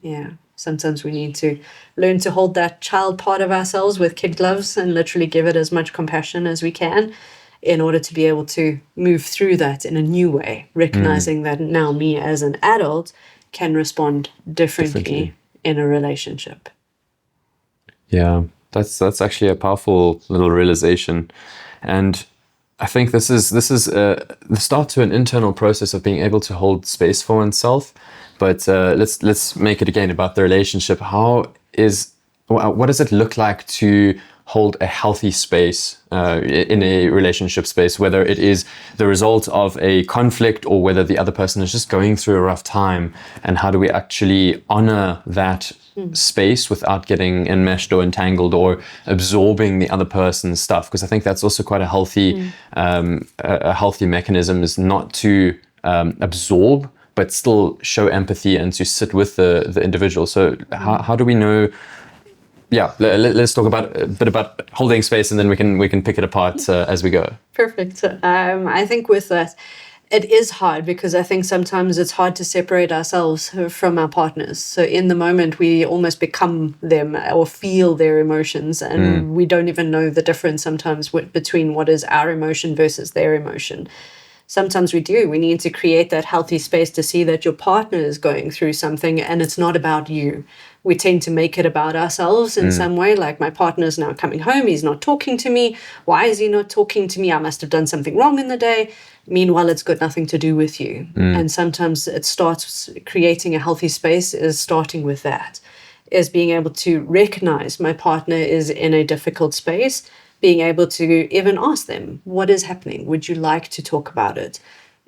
A: Yeah. Sometimes we need to learn to hold that child part of ourselves with kid gloves and literally give it as much compassion as we can, in order to be able to move through that in a new way, recognizing that now me as an adult can respond differently in a relationship.
B: Yeah, that's actually a powerful little realization. And I think this is the start to an internal process of being able to hold space for oneself. But let's make it again about the relationship. What does it look like to hold a healthy space in a relationship space, whether it is the result of a conflict or whether the other person is just going through a rough time? And how do we actually honor that space without getting enmeshed or entangled or absorbing the other person's stuff? Because I think that's also quite a healthy mechanism, is not to absorb, but still show empathy and to sit with the individual. So how do we know? Yeah, let's talk a bit about holding space, and then we can pick it apart as we go.
A: Perfect. I think with that, it is hard, because I think sometimes it's hard to separate ourselves from our partners. So in the moment, we almost become them or feel their emotions, and we don't even know the difference sometimes between what is our emotion versus their emotion. Sometimes we do. We need to create that healthy space to see that your partner is going through something, and it's not about you. We tend to make it about ourselves in some way, like, my partner's now coming home, he's not talking to me. Why is he not talking to me? I must have done something wrong in the day. Meanwhile, it's got nothing to do with you. And sometimes it starts creating a healthy space is starting with that, is being able to recognize my partner is in a difficult space, being able to even ask them, what is happening? Would you like to talk about it?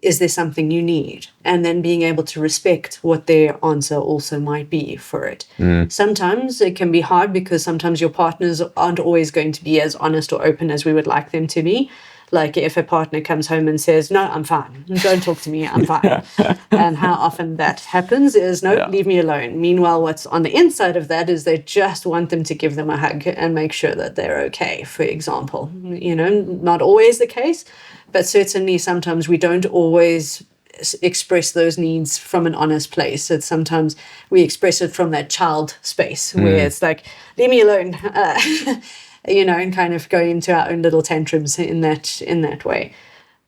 A: Is there something you need? And then being able to respect what their answer also might be for it. Sometimes it can be hard because sometimes your partners aren't always going to be as honest or open as we would like them to be. Like if a partner comes home and says, no, I'm fine. Don't talk to me. I'm fine. And how often that happens is, no, leave me alone. Meanwhile, what's on the inside of that is they just want them to give them a hug and make sure that they're okay, for example. Not always the case, but certainly sometimes we don't always express those needs from an honest place. It's sometimes we express it from that child space where it's like, leave me alone. And kind of go into our own little tantrums in that way.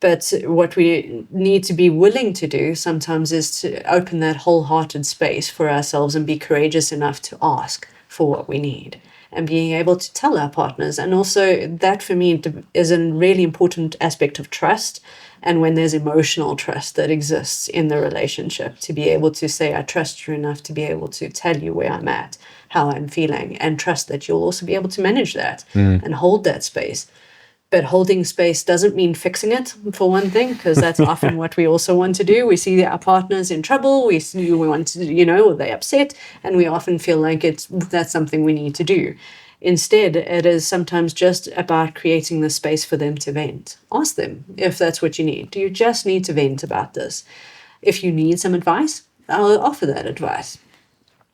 A: But what we need to be willing to do sometimes is to open that wholehearted space for ourselves and be courageous enough to ask for what we need and being able to tell our partners. And also that for me is a really important aspect of trust. And when there's emotional trust that exists in the relationship, to be able to say, I trust you enough to be able to tell you where I'm at, how I'm feeling, and trust that you'll also be able to manage that and hold that space. But holding space doesn't mean fixing it, for one thing, because that's often what we also want to do. We see our partners in trouble, we want to, they're upset, and we often feel like that's something we need to do. Instead, it is sometimes just about creating the space for them to vent. Ask them if that's what you need. Do you just need to vent about this? If you need some advice, I'll offer that advice.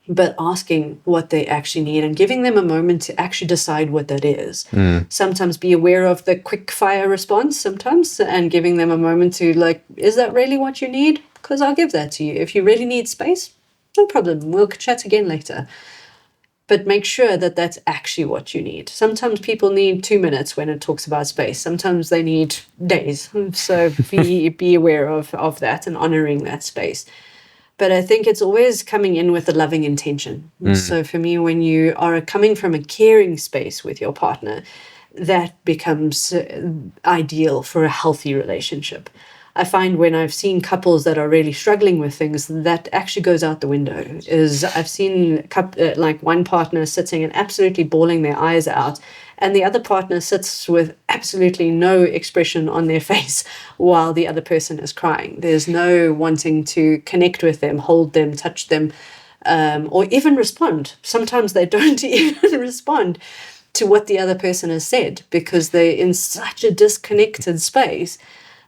A: But asking what they actually need and giving them a moment to actually decide what that is. Sometimes be aware of the quick fire response sometimes and giving them a moment to is that really what you need? Because I'll give that to you. If you really need space, no problem. We'll chat again later. But make sure that that's actually what you need. Sometimes people need 2 minutes when it talks about space. Sometimes they need days. So be aware of that and honoring that space. But I think it's always coming in with a loving intention. So for me, when you are coming from a caring space with your partner, that becomes ideal for a healthy relationship. I find when I've seen couples that are really struggling with things, that actually goes out the window. I've seen one partner sitting and absolutely bawling their eyes out, and the other partner sits with absolutely no expression on their face while the other person is crying. There's no wanting to connect with them, hold them, touch them, or even respond. Sometimes they don't even respond to what the other person has said because they're in such a disconnected space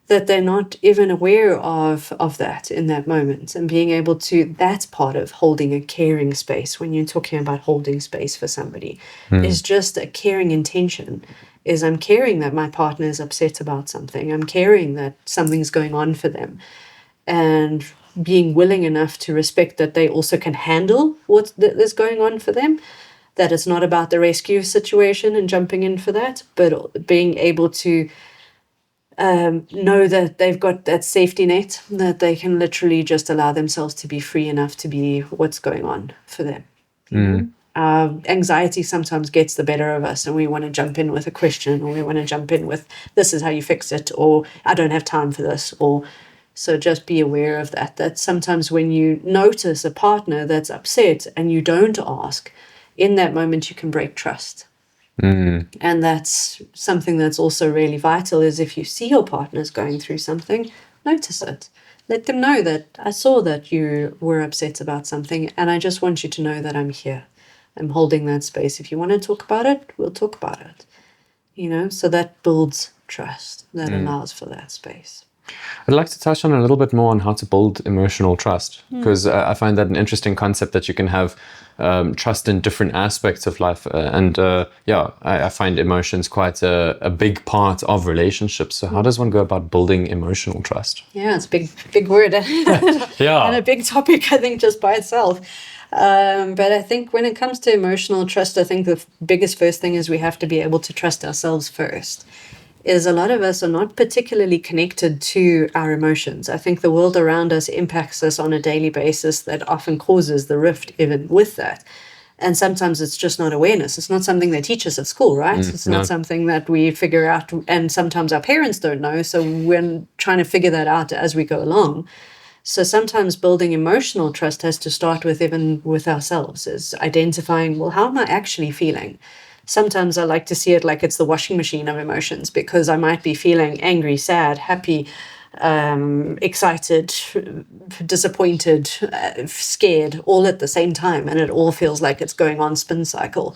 A: that they're not even aware of that in that moment. And being able to, that's part of holding a caring space. When you're talking about holding space for somebody, is just a caring intention. Is I'm caring that my partner is upset about something. I'm caring that something's going on for them. And being willing enough to respect that they also can handle what is going on for them. That it's not about the rescue situation and jumping in for that, but being able to know that they've got that safety net, that they can literally just allow themselves to be free enough to be what's going on for them. Anxiety sometimes gets the better of us and we want to jump in with a question, or we want to jump in with, this is how you fix it, or I don't have time for this. So just be aware of that sometimes when you notice a partner that's upset and you don't ask, in that moment you can break trust. And that's something that's also really vital, is if you see your partners going through something, notice it. Let them know that I saw that you were upset about something and I just want you to know that I'm here. I'm holding that space. If you want to talk about it, we'll talk about it. So that builds trust, that allows for that space.
B: I'd like to touch on a little bit more on how to build emotional trust, because I find that an interesting concept that you can have trust in different aspects of life. I find emotions quite a big part of relationships. So how does one go about building emotional trust?
A: Yeah, it's a big word. And a big topic, I think, just by itself. But I think when it comes to emotional trust, I think the biggest first thing is we have to be able to trust ourselves first. Is a lot of us are not particularly connected to our emotions. I think the world around us impacts us on a daily basis that often causes the rift even with that. And sometimes it's just not awareness. It's not something they teach us at school, right? It's not something that we figure out. And sometimes our parents don't know. So we're trying to figure that out as we go along. So sometimes building emotional trust has to start with even with ourselves, is identifying, well, how am I actually feeling? Sometimes I like to see it like it's the washing machine of emotions, because I might be feeling angry, sad, happy, excited, disappointed, scared, all at the same time, and it all feels like it's going on spin cycle.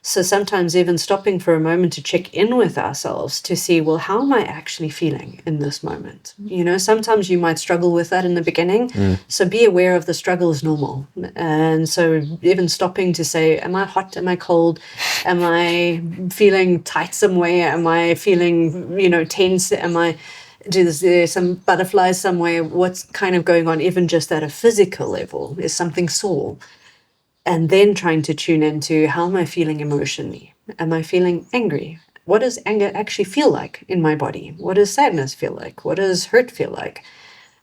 A: So sometimes even stopping for a moment to check in with ourselves to see, well, how am I actually feeling in this moment? You know, sometimes you might struggle with that in the beginning. So be aware of the struggle is normal. And so even stopping to say, am I hot? Am I cold? Am I feeling tight somewhere? Am I feeling, tense? There some butterflies somewhere? What's kind of going on, even just at a physical level? Is something sore? And then trying to tune into, how am I feeling emotionally? Am I feeling angry? What does anger actually feel like in my body? What does sadness feel like? What does hurt feel like?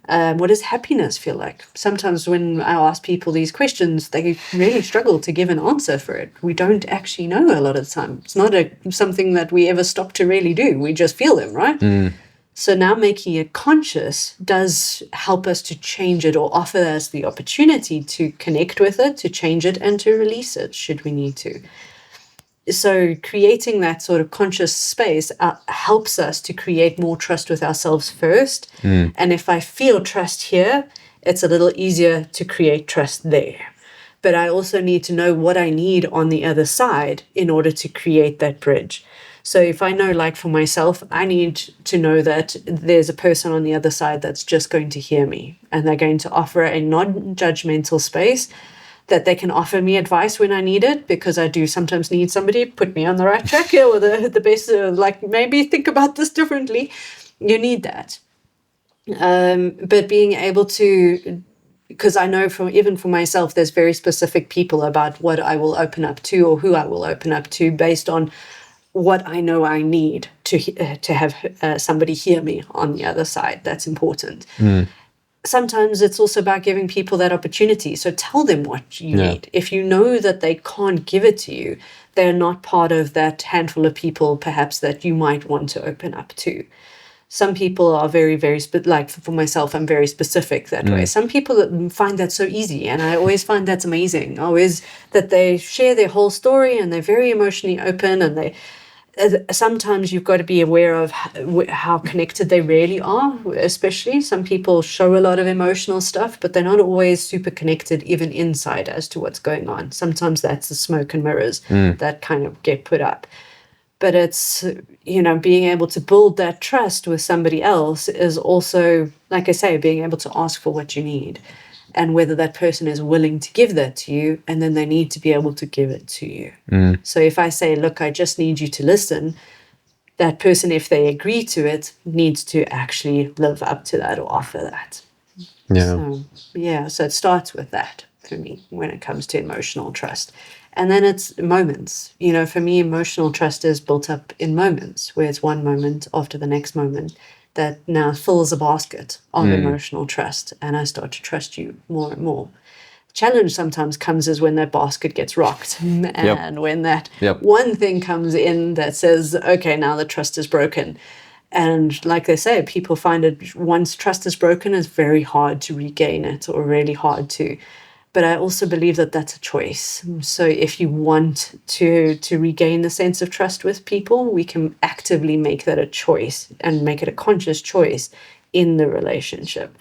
A: What does happiness feel like? Sometimes when I ask people these questions, they really struggle to give an answer for it. We don't actually know a lot of the time. It's not something that we ever stop to really do. We just feel them, right? So now making it conscious does help us to change it, or offer us the opportunity to connect with it, to change it, and to release it should we need to. So creating that sort of conscious space helps us to create more trust with ourselves first. And if I feel trust here, it's a little easier to create trust there. But I also need to know what I need on the other side in order to create that bridge. So if I know, like for myself, I need to know that there's a person on the other side that's just going to hear me, and they're going to offer a non-judgmental space, that they can offer me advice when I need it, because I do sometimes need somebody to put me on the right track here, or the best, like maybe think about this differently. You need that. But being able to, because I know even for myself, there's very specific people about what I will open up to, or who I will open up to, based on what I know I need to have somebody hear me on the other side. That's important. Sometimes it's also about giving people that opportunity. So tell them what you need. If you know that they can't give it to you, they're not part of that handful of people perhaps that you might want to open up to. Some people are very, very, like for myself, I'm very specific that way. Some people find that so easy, and I always find that's amazing. Always that they share their whole story, and they're very emotionally open, and sometimes you've got to be aware of how connected they really are, especially some people show a lot of emotional stuff, but they're not always super connected even inside as to what's going on. Sometimes that's the smoke and mirrors that kind of get put up. But it's, being able to build that trust with somebody else is also, like I say, being able to ask for what you need, and whether that person is willing to give that to you, and then they need to be able to give it to you. So if I say, look, I just need you to listen, that person, if they agree to it, needs to actually live up to that or offer that. So it starts with that for me when it comes to emotional trust. And then it's moments. For me, emotional trust is built up in moments, where it's one moment after the next moment that now fills a basket of emotional trust, and I start to trust you more and more. The challenge sometimes comes is when that basket gets rocked, and when that one thing comes in that says, okay, now the trust is broken. And like they say, people find it, once trust is broken, it's very hard to regain it, or really hard to. But I also believe that that's a choice. So if you want to regain the sense of trust with people, we can actively make that a choice, and make it a conscious choice in the relationship.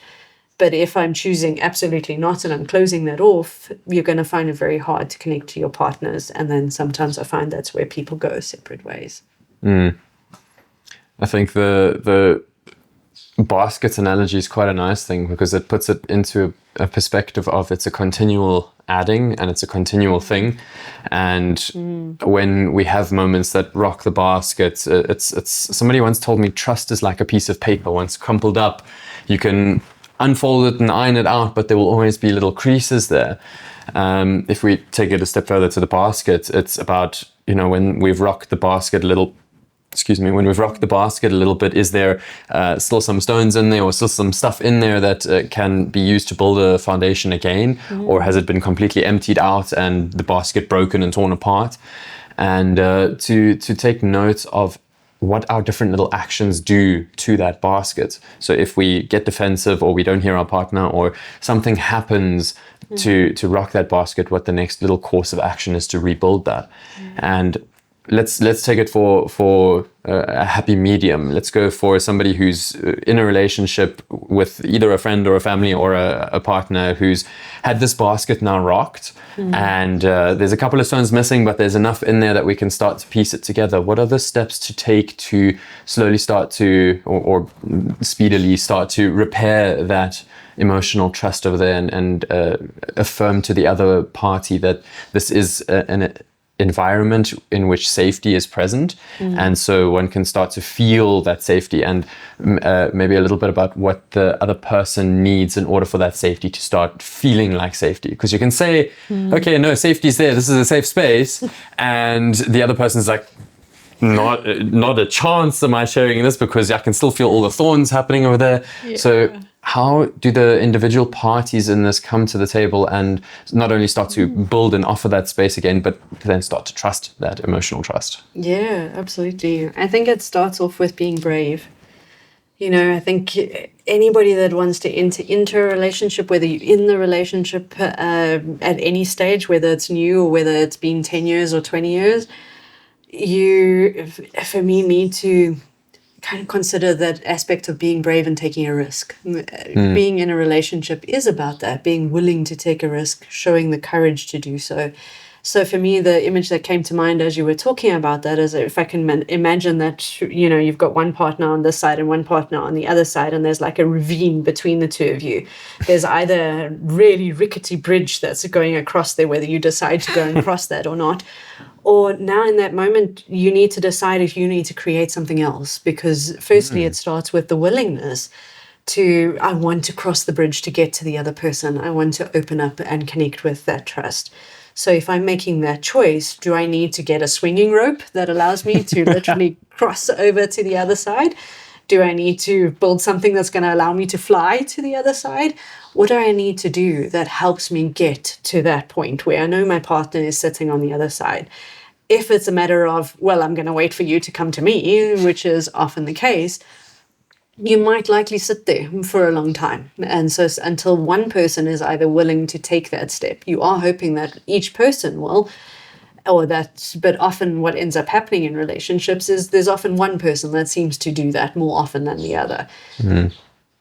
A: But if I'm choosing absolutely not, and I'm closing that off, you're going to find it very hard to connect to your partners. And then sometimes I find that's where people go separate ways.
B: I think the basket analogy is quite a nice thing, because it puts it into a perspective of, it's a continual adding, and it's a continual thing. And when we have moments that rock the basket, it's somebody once told me, trust is like a piece of paper. Once crumpled up, you can unfold it and iron it out, but there will always be little creases there. If we take it a step further to the basket, it's about, when we've rocked the basket a little bit, is there still some stones in there, or still some stuff in there that can be used to build a foundation again? Or has it been completely emptied out and the basket broken and torn apart? And to take note of what our different little actions do to that basket. So if we get defensive, or we don't hear our partner, or something happens to rock that basket, what the next little course of action is to rebuild that. And let's take it for a happy medium. Let's go for somebody who's in a relationship with either a friend or a family or a partner who's had this basket now rocked, and there's a couple of stones missing, but there's enough in there that we can start to piece it together. What are the steps to take to slowly start to, or speedily start to repair that emotional trust over there, and affirm to the other party that this is an environment in which safety is present, and so one can start to feel that safety, and maybe a little bit about what the other person needs in order for that safety to start feeling like safety. Because you can say, okay, no, safety's there, this is a safe space, and the other person's like, not a chance am I sharing this, because I can still feel all the thorns happening over there. So how do the individual parties in this come to the table and not only start to build and offer that space again, but then start to trust, that emotional trust?
A: Yeah, absolutely. I think it starts off with being brave. You know, I think anybody that wants to enter into a relationship, whether you're in the relationship at any stage, whether it's new or whether it's been 10 years or 20 years, you, for me, need to kind of consider that aspect of being brave and taking a risk. Being in a relationship is about that, being willing to take a risk, showing the courage to do so. So for me, the image that came to mind as you were talking about that is, if I can imagine that, you know, you've got one partner on this side and one partner on the other side, and there's like a ravine between the two of you. There's either a really rickety bridge that's going across there, whether you decide to go and cross that or not. Or now in that moment, you need to decide if you need to create something else. Because firstly, it starts with the willingness to, I want to cross the bridge to get to the other person. I want to open up and connect with that trust. So if I'm making that choice, do I need to get a swinging rope that allows me to literally cross over to the other side? Do I need to build something that's going to allow me to fly to the other side? What do I need to do that helps me get to that point where I know my partner is sitting on the other side? If it's a matter of, well, I'm going to wait for you to come to me, which is often the case, you might likely sit there for a long time. And so until one person is either willing to take that step, you are hoping that each person will, but often what ends up happening in relationships is there's often one person that seems to do that more often than the other.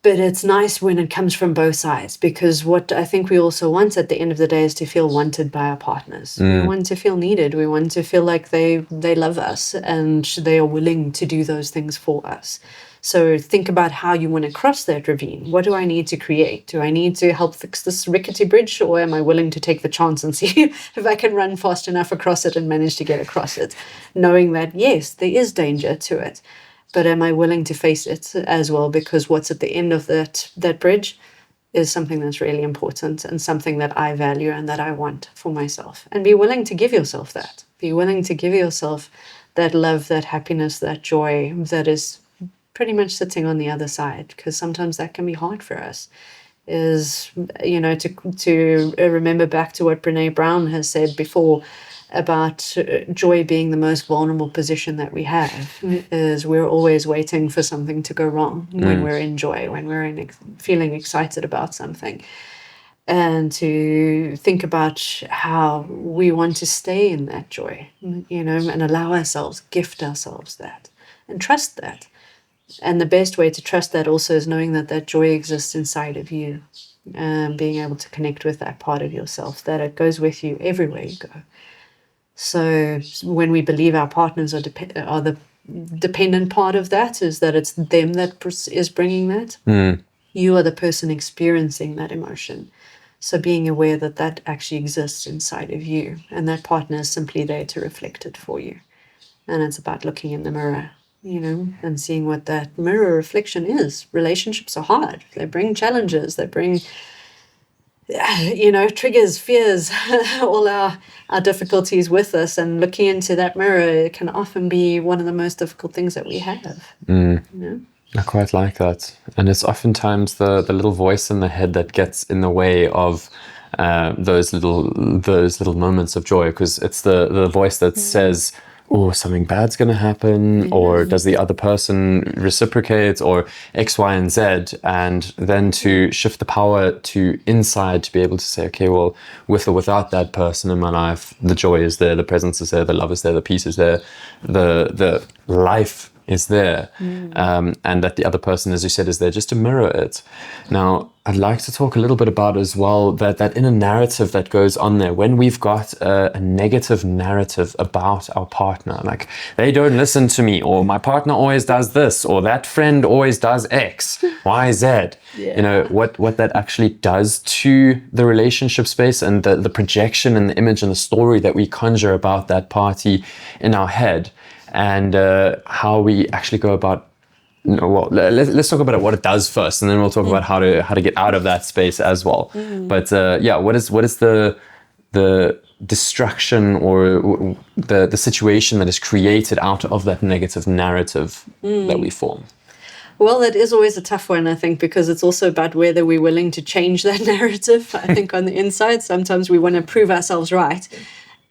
A: But it's nice when it comes from both sides, because what I think we also want at the end of the day is to feel wanted by our partners. We want to feel needed. We want to feel like they love us and they are willing to do those things for us. So think about how you want to cross that ravine. What do I need to create? Do I need to help fix this rickety bridge, or am I willing to take the chance and see if I can run fast enough across it and manage to get across it? Knowing that, yes, there is danger to it. But am I willing to face it as well? Because what's at the end of that bridge is something that's really important and something that I value and that I want for myself. And be willing to give yourself that. Be willing to give yourself that love, that happiness, that joy that is pretty much sitting on the other side. Because sometimes that can be hard for us. Is, you know, to remember back to what Brene Brown has said before, about joy being the most vulnerable position that we have, is we're always waiting for something to go wrong when we're in joy, when we're feeling excited about something. And to think about how we want to stay in that joy, you know, and allow ourselves, gift ourselves that, and trust that. And the best way to trust that also is knowing that that joy exists inside of you, and being able to connect with that part of yourself, that it goes with you everywhere you go. So when we believe our partners are the dependent part of that, is that it's them that is bringing that. You are the person experiencing that emotion. So being aware that that actually exists inside of you, and that partner is simply there to reflect it for you. And it's about looking in the mirror, you know, and seeing what that mirror reflection is. Relationships are hard. They bring challenges. They bring, you know, triggers, fears, all our difficulties with us. And looking into that mirror can often be one of the most difficult things that we have. You know?
B: I quite like that. And it's oftentimes the little voice in the head that gets in the way of those little moments of joy, because it's the voice that says, oh, something bad's going to happen, or does the other person reciprocate, or X, Y, and Z, and then to shift the power to inside to be able to say, okay, well, with or without that person in my life, the joy is there, the presence is there, the love is there, the peace is there, the life is there, and that the other person, as you said, is there just to mirror it. Now, I'd like to talk a little bit about as well that inner narrative that goes on there. When we've got a negative narrative about our partner, like they don't listen to me, or my partner always does this, or that friend always does X, Y, Z.
A: Yeah.
B: You know, what that actually does to the relationship space, and the projection and the image and the story that we conjure about that party in our head. And how we actually go about. Well, let's talk about what it does first, and then we'll talk about how to get out of that space as well. But yeah, what is the destruction or the situation that is created out of that negative narrative that we form?
A: Well, that is always a tough one, I think, because it's also about whether we're willing to change that narrative. I think on the inside, sometimes we want to prove ourselves right.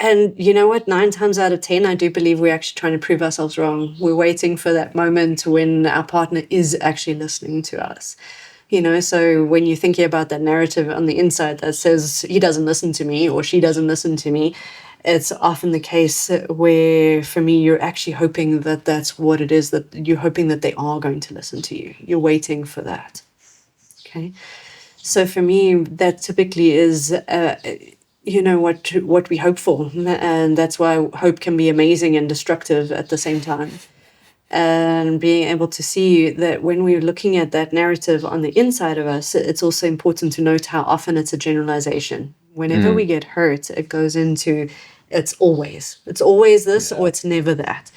A: And you know what? 9 times out of 10, I do believe we're actually trying to prove ourselves wrong. We're waiting for that moment when our partner is actually listening to us. You know, so when you're thinking about that narrative on the inside that says he doesn't listen to me or she doesn't listen to me, it's often the case where, for me, you're actually hoping that that's what it is, that you're hoping that they are going to listen to you. You're waiting for that. Okay. So for me, that typically is you know, what we hope for. And that's why hope can be amazing and destructive at the same time. And being able to see that when we're looking at that narrative on the inside of us, it's also important to note how often it's a generalization. Whenever we get hurt, it goes into it's always this or it's never that.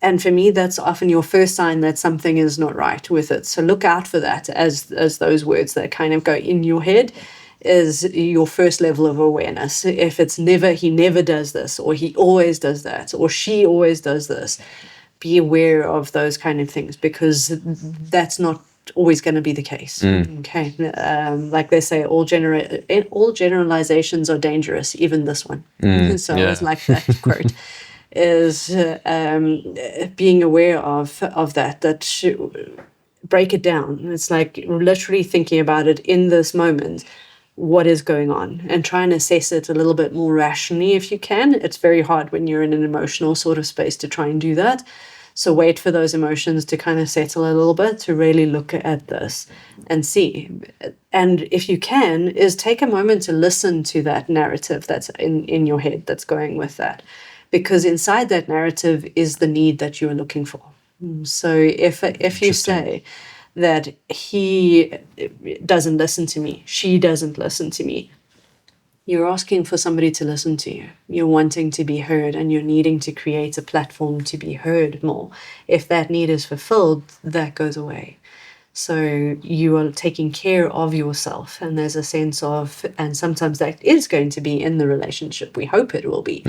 A: And for me, that's often your first sign that something is not right with it. So look out for that as those words that kind of go in your head. Is your first level of awareness. If it's never, he never does this, or he always does that, or she always does this, be aware of those kind of things, because that's not always going to be the case. Okay. Like they say, all generalizations are dangerous, even this one. So I always like that quote. Is being aware of that break it down. It's like literally thinking about it in this moment. What is going on, and try and assess it a little bit more rationally if you can. It's very hard when you're in an emotional sort of space to try and do that. So wait for those emotions to kind of settle a little bit to really look at this and see. And if you can, is take a moment to listen to that narrative that's in your head that's going with that. Because inside that narrative is the need that you're looking for. So if you say that he doesn't listen to me, she doesn't listen to me, you're asking for somebody to listen to you. You're wanting to be heard, and you're needing to create a platform to be heard more. If that need is fulfilled, that goes away. So you are taking care of yourself, and there's a sense of, and sometimes that is going to be in the relationship. We hope it will be.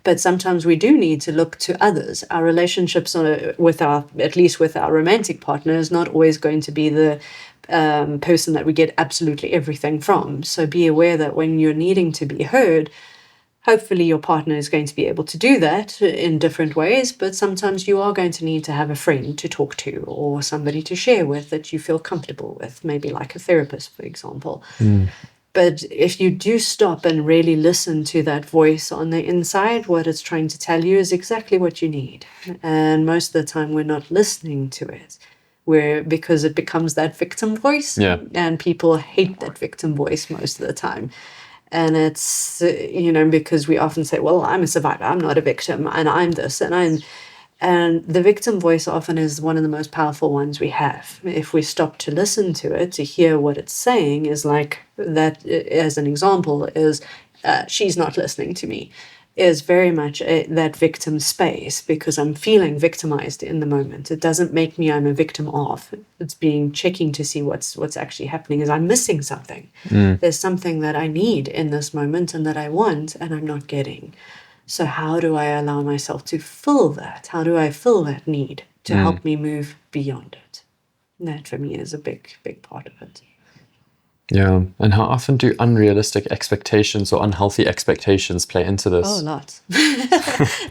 A: But sometimes we do need to look to others. Our relationships at least with our romantic partner, is not always going to be the person that we get absolutely everything from. So be aware that when you're needing to be heard, hopefully your partner is going to be able to do that in different ways, but sometimes you are going to need to have a friend to talk to or somebody to share with that you feel comfortable with, maybe like a therapist, for example. But if you do stop and really listen to that voice on the inside, what it's trying to tell you is exactly what you need. And most of the time we're not listening to it. Because it becomes that victim voice, and people hate that victim voice most of the time. And it's, because we often say, well, I'm a survivor, I'm not a victim, and I'm this, and the victim voice often is one of the most powerful ones we have. If we stop to listen to it, to hear what it's saying, is like that, as an example, is she's not listening to me, is very much that victim space, because I'm feeling victimized in the moment. It doesn't make me I'm a victim of. It's checking to see what's actually happening. Is I'm missing something. There's something that I need in this moment and that I want and I'm not getting. So how do I allow myself to fill that? How do I fill that need to help me move beyond it? And that for me is a big, big part of it.
B: Yeah. And how often do unrealistic expectations or unhealthy expectations play into this?
A: Oh, lots.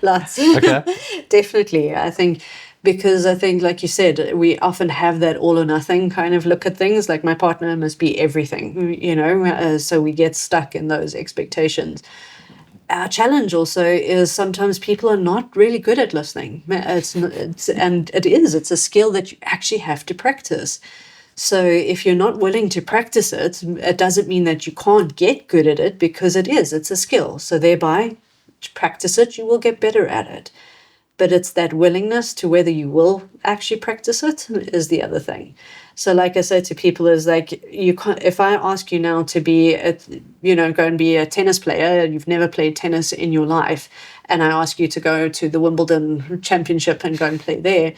A: Lots.
B: Okay.
A: Definitely. I think because like you said, we often have that all or nothing kind of look at things. Like my partner must be everything, so we get stuck in those expectations. Our challenge also is sometimes people are not really good at listening. It's a skill that you actually have to practice. So if you're not willing to practice it, it doesn't mean that you can't get good at it, because it's a skill. So thereby, to practice it, you will get better at it. But it's that willingness to whether you will actually practice it is the other thing. So like I said to people, is like, you can't, if I ask you now to be go and be a tennis player, you've never played tennis in your life, and I ask you to go to the Wimbledon Championship and go and play there,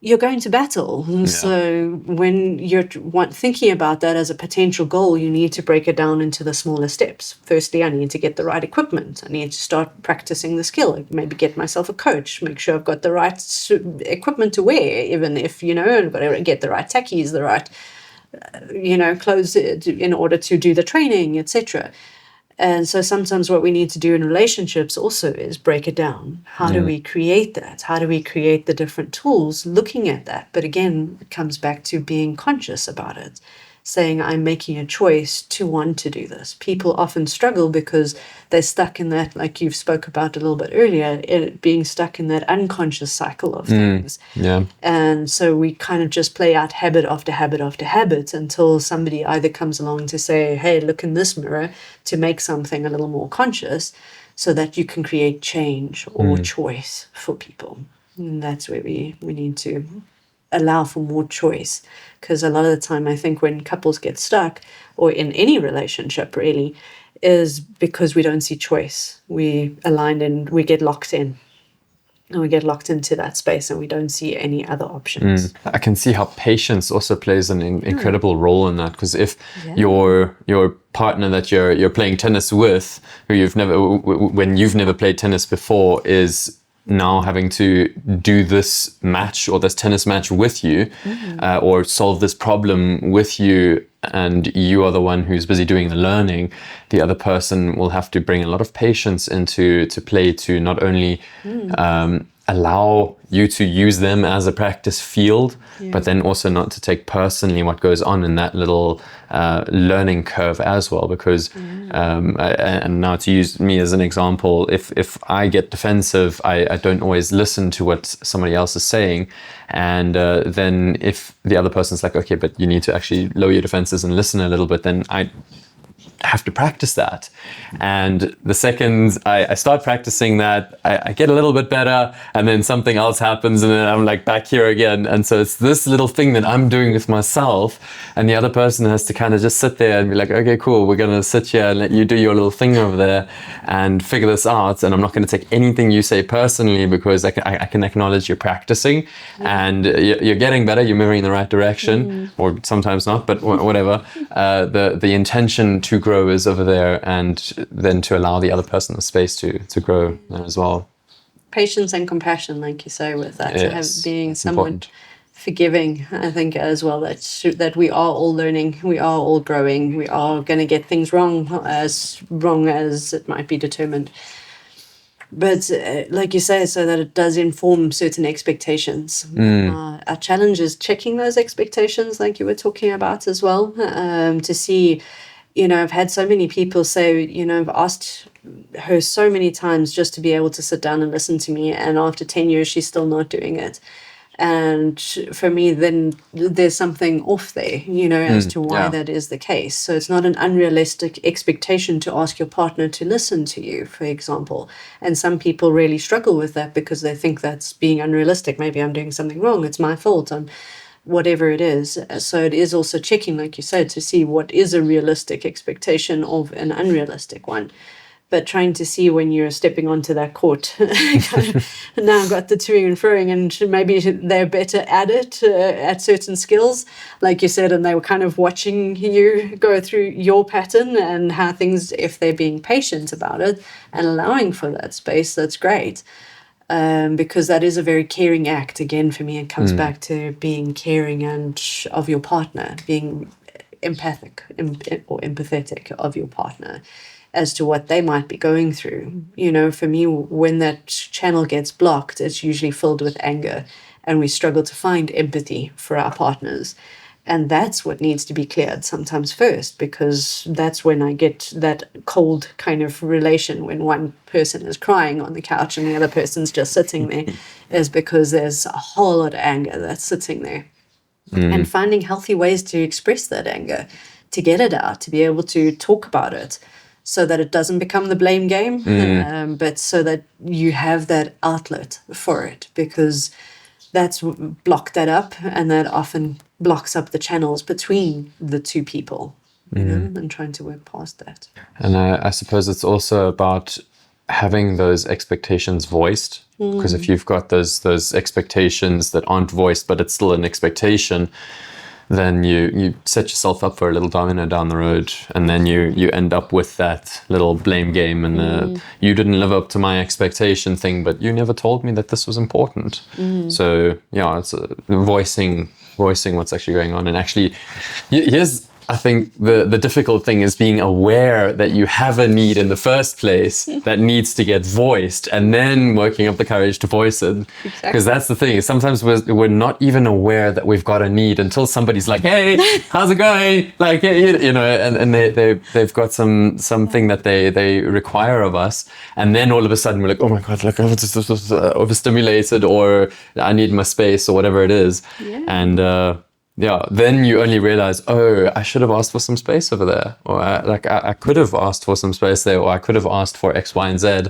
A: you're going to battle.
B: Yeah.
A: So when you're thinking about that as a potential goal, you need to break it down into the smaller steps. Firstly, I need to get the right equipment. I need to start practicing the skill. Maybe get myself a coach, make sure I've got the right equipment to wear, even if, I've got to get the right tackies, the right, clothes in order to do the training, etc. And so sometimes what we need to do in relationships also is break it down. How do we create that? How do we create the different tools looking at that? But again, it comes back to being conscious about it, saying I'm making a choice to want to do this. People often struggle because they're stuck in that, like you've spoke about a little bit earlier, being stuck in that unconscious cycle of things.
B: Yeah.
A: And so we kind of just play out habit after habit after habit until somebody either comes along to say, hey, look in this mirror, to make something a little more conscious so that you can create change or choice for people. And that's where we need to allow for more choice, because a lot of the time I think when couples get stuck, or in any relationship really, is because we don't see choice. We align and we get locked in, and we get locked into that space and we don't see any other options.
B: I can see how patience also plays an incredible role in that, because if
A: Yeah.
B: your partner that you're playing tennis with, who when you've never played tennis before, is now having to do this match or this tennis match with you, or solve this problem with you, and you are the one who's busy doing the learning, the other person will have to bring a lot of patience into play to not only allow you to use them as a practice field, but then also not to take personally what goes on in that little learning curve as well. Because, and now to use me as an example, if I get defensive, I don't always listen to what somebody else is saying. And then if the other person's like, okay, but you need to actually lower your defenses and listen a little bit, then I have to practice that. And the second I start practicing that, I get a little bit better, and then something else happens and then I'm like back here again. And so it's this little thing that I'm doing with myself, and the other person has to kind of just sit there and be like, okay, cool, we're gonna sit here and let you do your little thing over there and figure this out, and I'm not gonna take anything you say personally, because I can acknowledge you're practicing and you're getting better, you're moving in the right direction, or sometimes not, but whatever. The intention to grow is over there, and then to allow the other person the space to grow there as well.
A: Patience and compassion, like you say, with that,
B: Yes,
A: being
B: it's
A: someone
B: important.
A: forgiving, I think as well, that we are all learning, we are all growing, we are going to get things wrong as it might be determined. But like you say, so that it does inform certain expectations. Our challenge is checking those expectations, like you were talking about as well, to see, I've had so many people say, I've asked her so many times just to be able to sit down and listen to me, and after 10 years, she's still not doing it. And for me, then there's something off there, as to why that is the case. So it's not an unrealistic expectation to ask your partner to listen to you, for example. And some people really struggle with that because they think that's being unrealistic. Maybe I'm doing something wrong. It's my fault. Whatever it is. So it is also checking, like you said, to see what is a realistic expectation of an unrealistic one. But trying to see when you're stepping onto that court, now got the toing and froing, and maybe they're better at it, at certain skills, like you said, and they were kind of watching you go through your pattern and how things, if they're being patient about it and allowing for that space, that's great. Because that is a very caring act. Again, for me, it comes back to being caring and of your partner, being or empathetic of your partner as to what they might be going through. You know, for me, when that channel gets blocked, it's usually filled with anger, and we struggle to find empathy for our partners. And that's what needs to be cleared sometimes first, because that's when I get that cold kind of relation when one person is crying on the couch and the other person's just sitting there, is because there's a whole lot of anger that's sitting there. And finding healthy ways to express that anger, to get it out, to be able to talk about it so that it doesn't become the blame game, but so that you have that outlet for it, because that's blocked that up, and that often blocks up the channels between the two people, you know, and trying to work past that.
B: And I suppose it's also about having those expectations voiced, because if you've got those expectations that aren't voiced, but it's still an expectation, then you set yourself up for a little domino down the road, and then you end up with that little blame game and you didn't live up to my expectation thing, but you never told me that this was important. So yeah, it's voicing what's actually going on. And actually, here's, I think the difficult thing is being aware that you have a need in the first place that needs to get voiced, and then working up the courage to voice it. Because that's the thing. Sometimes we're not even aware that we've got a need until somebody's like, "Hey, how's it going?" Like, you know, and they've got something that they require of us, and then all of a sudden we're like, "Oh my God, like I was just overstimulated, or I need my space, or whatever it is," and yeah, then you only realize, oh, I should have asked for some space over there, or I could have asked for some space there, or I could have asked for X, Y, and Z.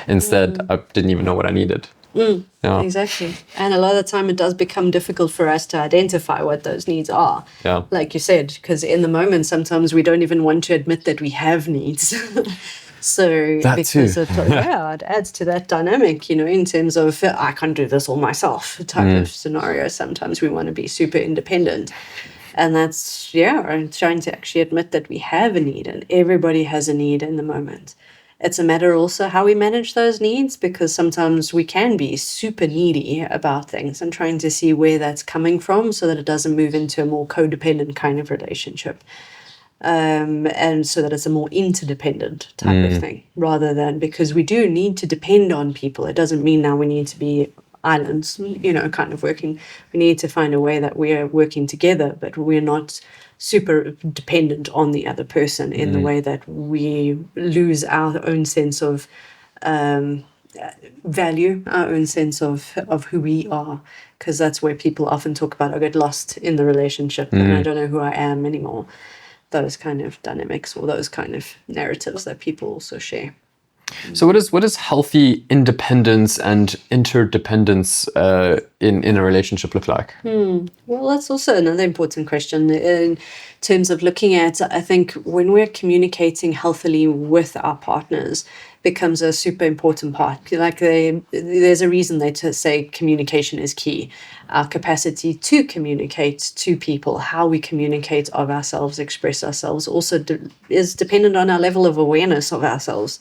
B: Instead, I didn't even know what I needed. Yeah.
A: Exactly. And a lot of the time it does become difficult for us to identify what those needs are.
B: Yeah.
A: Like you said, because in the moment, sometimes we don't even want to admit that we have needs. So
B: that
A: because
B: too.
A: it adds to that dynamic, you know, in terms of I can't do this all myself type of scenario. Sometimes we want to be super independent. And that's, trying to actually admit that we have a need, and everybody has a need in the moment. It's a matter also how we manage those needs, because sometimes we can be super needy about things, and trying to see where that's coming from so that it doesn't move into a more codependent kind of relationship. And so that it's a more interdependent type of thing, rather than, because we do need to depend on people. It doesn't mean now we need to be islands, you know, kind of working. We need to find a way that we are working together, but we're not super dependent on the other person in the way that we lose our own sense of value, our own sense of who we are, because that's where people often talk about, I get lost in the relationship and I don't know who I am anymore. Those kind of dynamics, or those kind of narratives that people also share.
B: So what is healthy independence and interdependence in a relationship look like?
A: Well, that's also another important question in terms of looking at, I think, when we're communicating healthily with our partners, becomes a super important part. Like there's a reason they say communication is key. Our capacity to communicate to people, how we communicate of ourselves, express ourselves, also is dependent on our level of awareness of ourselves.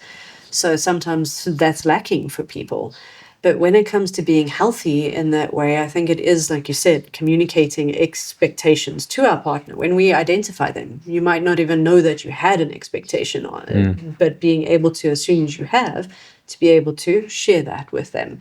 A: So sometimes that's lacking for people. But when it comes to being healthy in that way, I think it is, like you said, communicating expectations to our partner. When we identify them, you might not even know that you had an expectation on it, but being able to, as soon as you have, to be able to share that with them.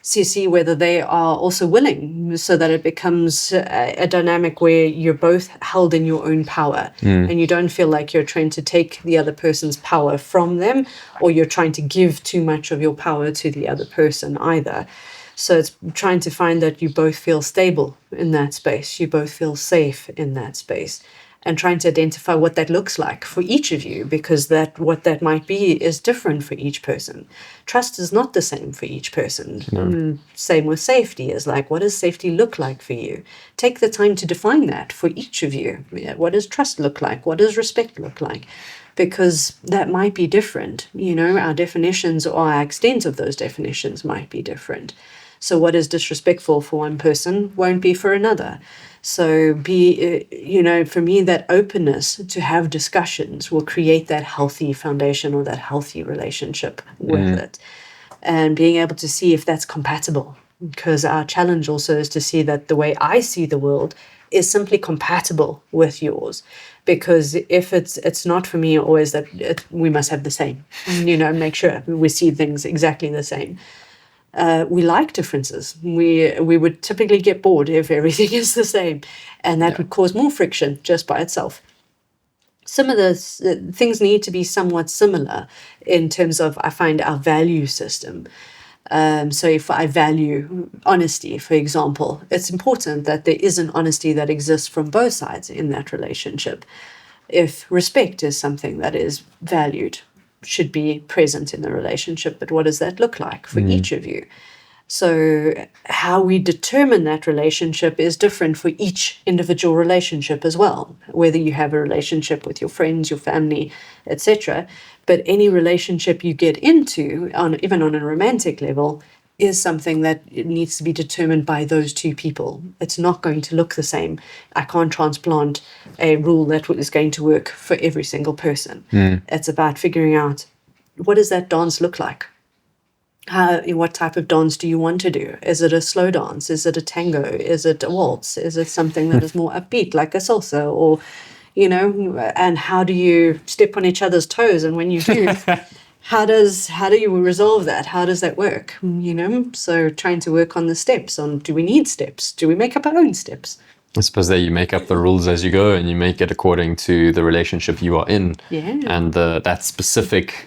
A: So you see whether they are also willing, so that it becomes a dynamic where you're both held in your own power and you don't feel like you're trying to take the other person's power from them, or you're trying to give too much of your power to the other person either. So it's trying to find that you both feel stable in that space, you both feel safe in that space, and trying to identify what that looks like for each of you, because what that might be is different for each person. Trust is not the same for each person. No. Same with safety, is like, what does safety look like for you? Take the time to define that for each of you. What does trust look like? What does respect look like? Because that might be different. You know, our definitions or our extent of those definitions might be different. So what is disrespectful for one person won't be for another. So for me, that openness to have discussions will create that healthy foundation, or that healthy relationship with it. And being able to see if that's compatible. Because our challenge also is to see that the way I see the world is simply compatible with yours. Because if it's not for me always that we must have the same, make sure we see things exactly the same. We like differences. We would typically get bored if everything is the same, and that would cause more friction just by itself. Some of those things need to be somewhat similar in terms of, I find, our value system. So if I value honesty, for example, it's important that there is an honesty that exists from both sides in that relationship. If respect is something that is valued, should be present in the relationship, but what does that look like for each of you? So how we determine that relationship is different for each individual relationship as well, whether you have a relationship with your friends, your family, etc. But any relationship you get into, even on a romantic level, is something that needs to be determined by those two people. It's not going to look the same. I can't transplant a rule that is going to work for every single person. It's about figuring out, what does that dance look like? What type of dance do you want to do? Is it a slow dance? Is it a tango? Is it a waltz? Is it something that is more upbeat, like a salsa? Or, and how do you step on each other's toes? And when you do, how do you resolve that? How does that work? So trying to work on the steps, on, do we need steps? Do we make up our own steps?
B: I suppose that you make up the rules as you go, and you make it according to the relationship you are in, and that specific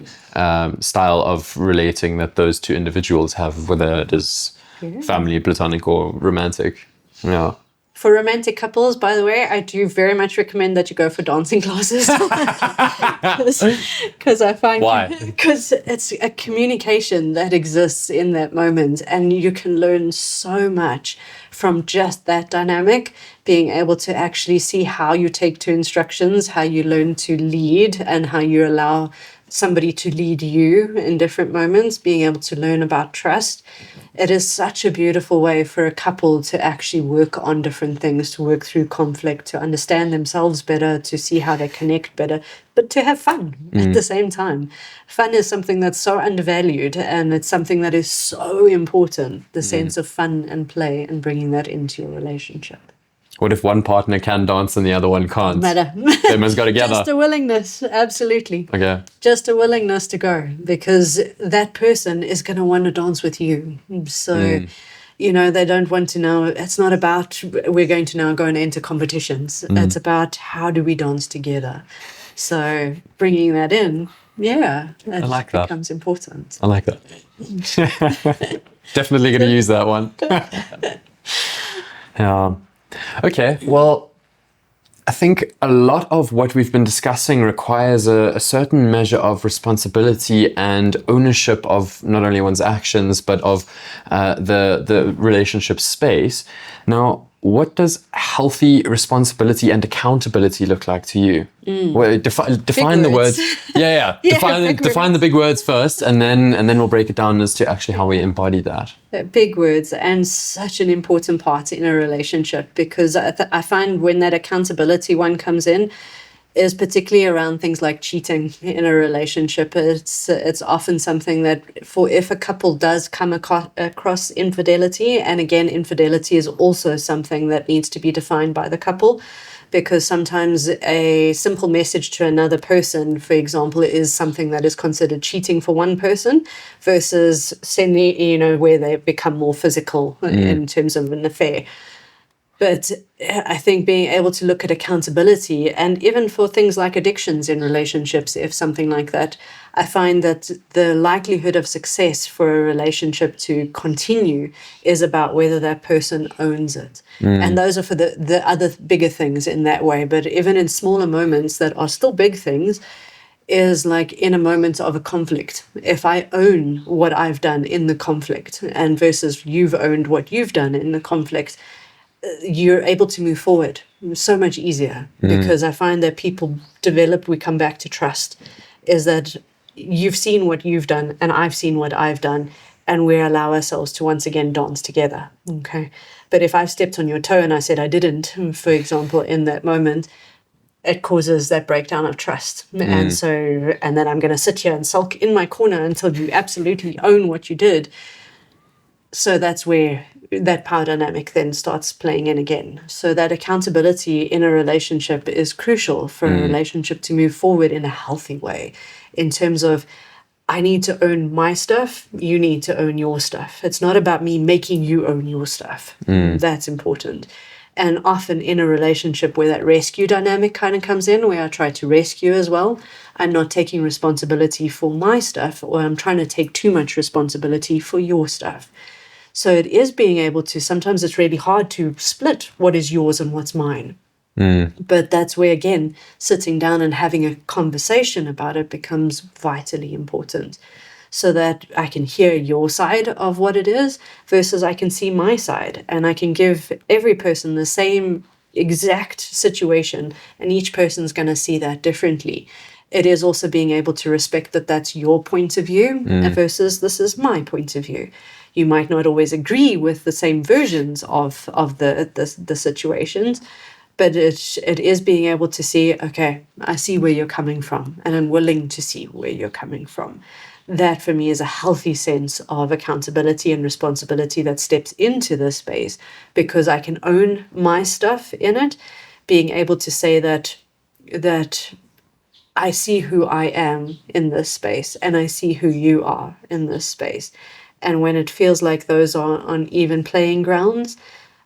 B: style of relating that those two individuals have, whether it is family, platonic, or romantic. Yeah.
A: For romantic couples, by the way, I do very much recommend that you go for dancing classes. Because I find...
B: Why?
A: Because it's a communication that exists in that moment, and you can learn so much from just that dynamic, being able to actually see how you take to instructions, how you learn to lead, and how you allow somebody to lead you in different moments, being able to learn about trust. It is such a beautiful way for a couple to actually work on different things, to work through conflict, to understand themselves better, to see how they connect better, but to have fun at the same time. Fun is something that's so undervalued, and it's something that is so important, the sense of fun and play, and bringing that into your relationship.
B: What if one partner can dance and the other one can't?
A: Matter.
B: They must go together.
A: Just a willingness, absolutely.
B: Okay.
A: Just a willingness to go, because that person is going to want to dance with you. So, they don't want to know. It's not about we're going to now go and enter competitions. It's about how do we dance together. So bringing that in,
B: I like that.
A: Becomes important.
B: I like that. Definitely going to use that one. Yeah. Okay, well, I think a lot of what we've been discussing requires a certain measure of responsibility and ownership of not only one's actions, but of the relationship space. Now, what does healthy responsibility and accountability look like to you? Well, define the words. Define the big words first, and then we'll break it down as to actually how we embody that.
A: Big words, and such an important part in a relationship, because I find when that accountability one comes in, is particularly around things like cheating in a relationship. It's often something that if a couple does come across infidelity, and again, infidelity is also something that needs to be defined by the couple, because sometimes a simple message to another person, for example, is something that is considered cheating for one person, versus sending, where they become more physical in terms of an affair. But I think being able to look at accountability, and even for things like addictions in relationships, if something like that, I find that the likelihood of success for a relationship to continue is about whether that person owns it. And those are for the other bigger things in that way. But even in smaller moments that are still big things, is like in a moment of a conflict. If I own what I've done in the conflict, and versus you've owned what you've done in the conflict, you're able to move forward so much easier, because I find that people develop, we come back to trust, is that you've seen what you've done and I've seen what I've done, and we allow ourselves to once again dance together. Okay. But if I've stepped on your toe and I said I didn't, for example, in that moment, it causes that breakdown of trust. And then I'm going to sit here and sulk in my corner until you absolutely own what you did. So that's where that power dynamic then starts playing in again. So that accountability in a relationship is crucial for a relationship to move forward in a healthy way, in terms of, I need to own my stuff, you need to own your stuff. It's not about me making you own your stuff. That's important. And often in a relationship where that rescue dynamic kind of comes in, where I try to rescue as well, I'm not taking responsibility for my stuff, or I'm trying to take too much responsibility for your stuff. So it is being able to, sometimes it's really hard to split what is yours and what's mine. But that's where, again, sitting down and having a conversation about it becomes vitally important, so that I can hear your side of what it is versus I can see my side, and I can give every person the same exact situation, and each person's going to see that differently. It is also being able to respect that that's your point of view versus this is my point of view. You might not always agree with the same versions of the situations, but it is being able to see, okay, I see where you're coming from, and I'm willing to see where you're coming from. That for me is a healthy sense of accountability and responsibility that steps into this space, because I can own my stuff in it, being able to say that I see who I am in this space, and I see who you are in this space. And when it feels like those are on even playing grounds,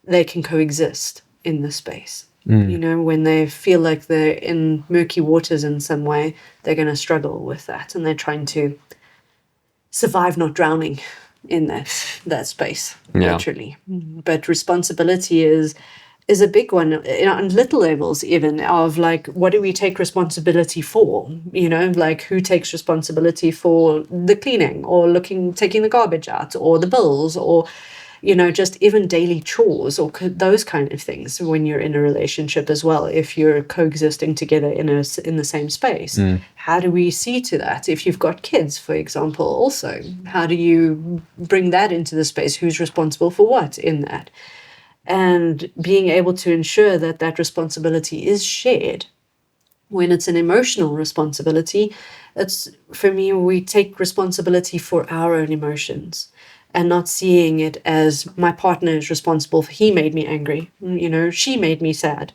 A: they can coexist in this space. You know, when they feel like they're in murky waters in some way, they're going to struggle with that, and they're trying to survive not drowning in that space, literally. But responsibility is a big one, on little levels even, of like, what do we take responsibility for? You know, like, who takes responsibility for the cleaning, or taking the garbage out, or the bills, or, you know, just even daily chores, or those kind of things when you're in a relationship as well, if you're coexisting together in the same space. How do we see to that? If you've got kids, for example, also, how do you bring that into the space? Who's responsible for what in that? And being able to ensure that that responsibility is shared. When it's an emotional responsibility, it's, for me, we take responsibility for our own emotions, and not seeing it as my partner is responsible for, he made me angry, you know, she made me sad.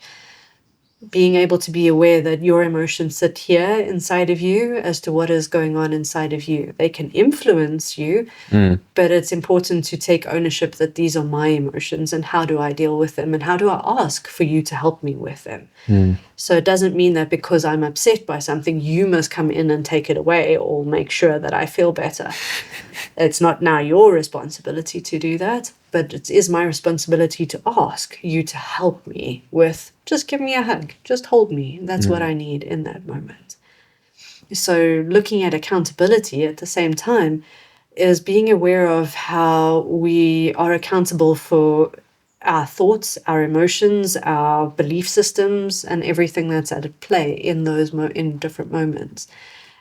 A: Being able to be aware that your emotions sit here inside of you as to what is going on inside of you. They can influence you, but it's important to take ownership that these are my emotions, and how do I deal with them, and how do I ask for you to help me with them. So it doesn't mean that because I'm upset by something, you must come in and take it away or make sure that I feel better. It's not now your responsibility to do that, but it is my responsibility to ask you to help me with, just give me a hug, just hold me. That's what I need in that moment. So looking at accountability at the same time is being aware of how we are accountable for our thoughts, our emotions, our belief systems, and everything that's at play in those in different moments,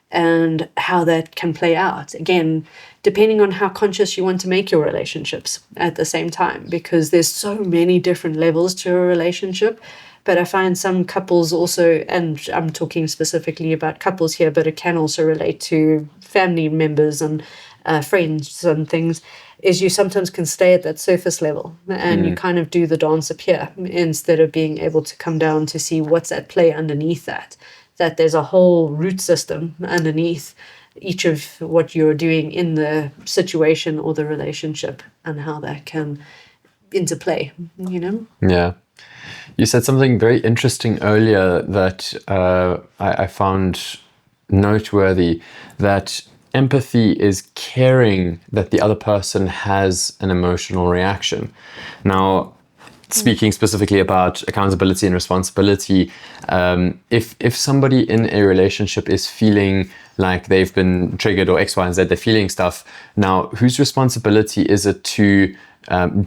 A: and how that can play out. Again, depending on how conscious you want to make your relationships at the same time, because there's so many different levels to a relationship. But I find some couples also, and I'm talking specifically about couples here, but it can also relate to family members and friends and things, is you sometimes can stay at that surface level, and you kind of do the dance up here instead of being able to come down to see what's at play underneath that there's a whole root system underneath each of what you're doing in the situation or the relationship, and how that can interplay, you know?
B: Yeah. You said something very interesting earlier that I found noteworthy, that empathy is caring that the other person has an emotional reaction. Now, speaking specifically about accountability and responsibility, if somebody in a relationship is feeling like they've been triggered, or X, Y, and Z, they're feeling stuff, now whose responsibility is it to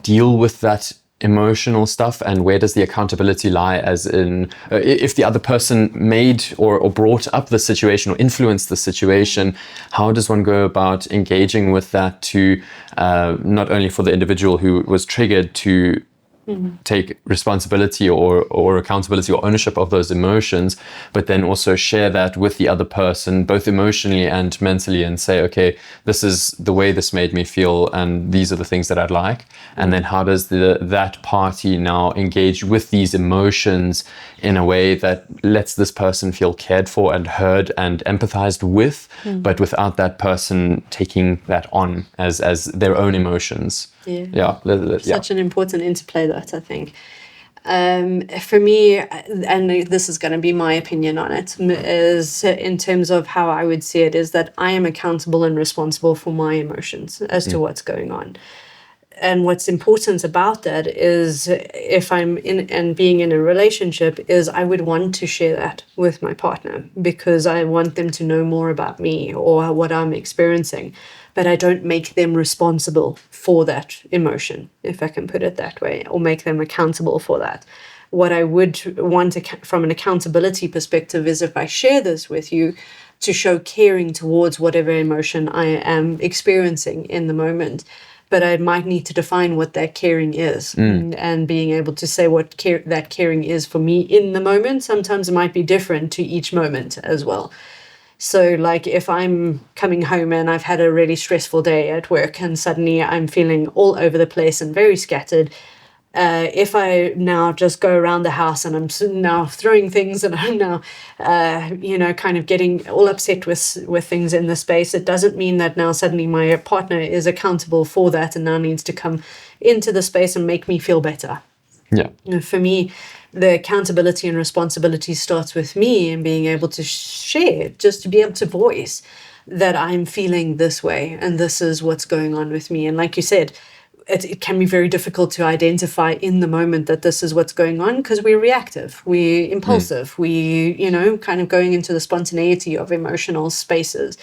B: deal with that emotional stuff, and where does the accountability lie? As in, if the other person made or brought up the situation or influenced the situation, how does one go about engaging with that to not only for the individual who was triggered to take responsibility or accountability or ownership of those emotions, but then also share that with the other person, both emotionally and mentally, and say, okay, this is the way this made me feel, and these are the things that I'd like. And then how does that party now engage with these emotions in a way that lets this person feel cared for and heard and empathized with, but without that person taking that on as their own emotions.
A: Such an important interplay, that, I think. For me, and this is going to be my opinion on it, is in terms of how I would see it, is that I am accountable and responsible for my emotions as to what's going on. And what's important about that is, if I'm in and being in a relationship, is I would want to share that with my partner, because I want them to know more about me or what I'm experiencing. But I don't make them responsible for that emotion, if I can put it that way, or make them accountable for that. What I would want from an accountability perspective is, if I share this with you, to show caring towards whatever emotion I am experiencing in the moment. But I might need to define what that caring is, and being able to say what that caring is for me in the moment. Sometimes it might be different to each moment as well. So like if I'm coming home and I've had a really stressful day at work and suddenly I'm feeling all over the place and very scattered, if I now just go around the house and I'm now throwing things and I'm now, kind of getting all upset with things in the space, it doesn't mean that now suddenly my partner is accountable for that and now needs to come into the space and make me feel better.
B: Yeah.
A: For me, the accountability and responsibility starts with me and being able to share, just to be able to voice that I'm feeling this way and this is what's going on with me. And like you said, it can be very difficult to identify in the moment that this is what's going on, because we're reactive, we're impulsive, we, kind of going into the spontaneity of emotional spaces.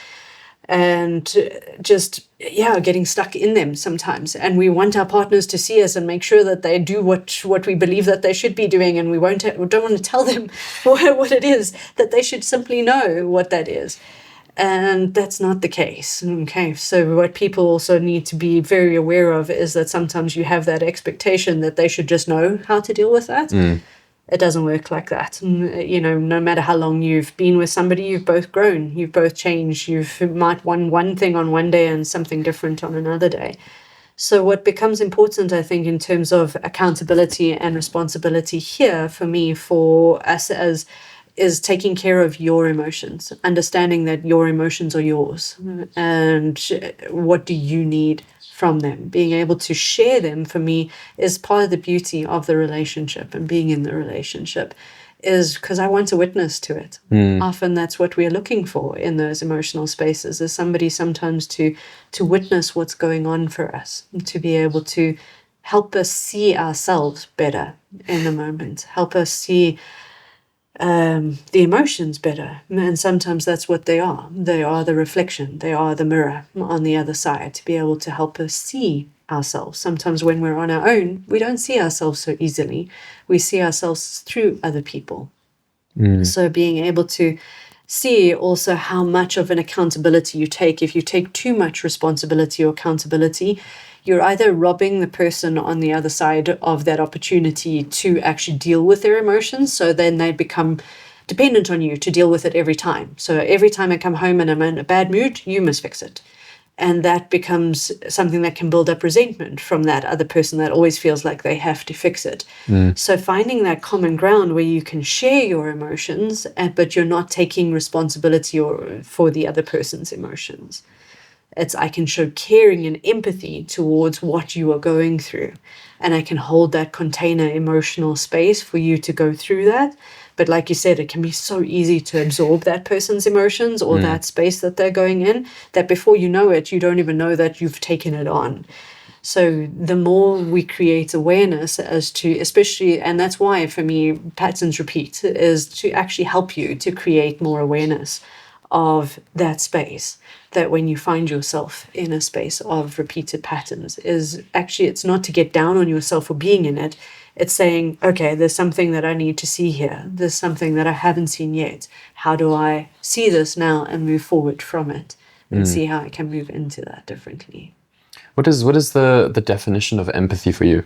A: And just, getting stuck in them sometimes. And we want our partners to see us and make sure that they do what we believe that they should be doing. And we don't want to tell them what it is, that they should simply know what that is. And that's not the case. Okay, so what people also need to be very aware of is that sometimes you have that expectation that they should just know how to deal with that. It doesn't work like that. No matter how long you've been with somebody, you've both grown, you've both changed, you've might won one thing on one day and something different on another day. So what becomes important, I think, in terms of accountability and responsibility here for me, for us is taking care of your emotions, understanding that your emotions are yours, and what do you need from them. Being able to share them, for me, is part of the beauty of the relationship and being in the relationship, is because I want to witness to it. Often that's what we're looking for in those emotional spaces, is somebody sometimes to witness what's going on for us, to be able to help us see ourselves better in the moment, help us see the emotions better. And sometimes that's what they are. They are the reflection. They are the mirror on the other side, to be able to help us see ourselves. Sometimes when we're on our own, we don't see ourselves so easily. We see ourselves through other people. So being able to see also how much of an accountability you take. If you take too much responsibility or accountability, you're either robbing the person on the other side of that opportunity to actually deal with their emotions. So then they become dependent on you to deal with it every time. So every time I come home and I'm in a bad mood, you must fix it. And that becomes something that can build up resentment from that other person that always feels like they have to fix it. So finding that common ground where you can share your emotions, but you're not taking responsibility for the other person's emotions. I can show caring and empathy towards what you are going through. And I can hold that container emotional space for you to go through that. But like you said, it can be so easy to absorb that person's emotions or that space that they're going in, that before you know it, you don't even know that you've taken it on. So the more we create awareness as to, especially, and that's why for me, patterns repeat is to actually help you to create more awareness of that space, that when you find yourself in a space of repeated patterns, is actually, it's not to get down on yourself for being in it. It's saying, okay, there's something that I need to see here. There's something that I haven't seen yet. How do I see this now and move forward from it and see how I can move into that differently?
B: What is the definition of empathy for you?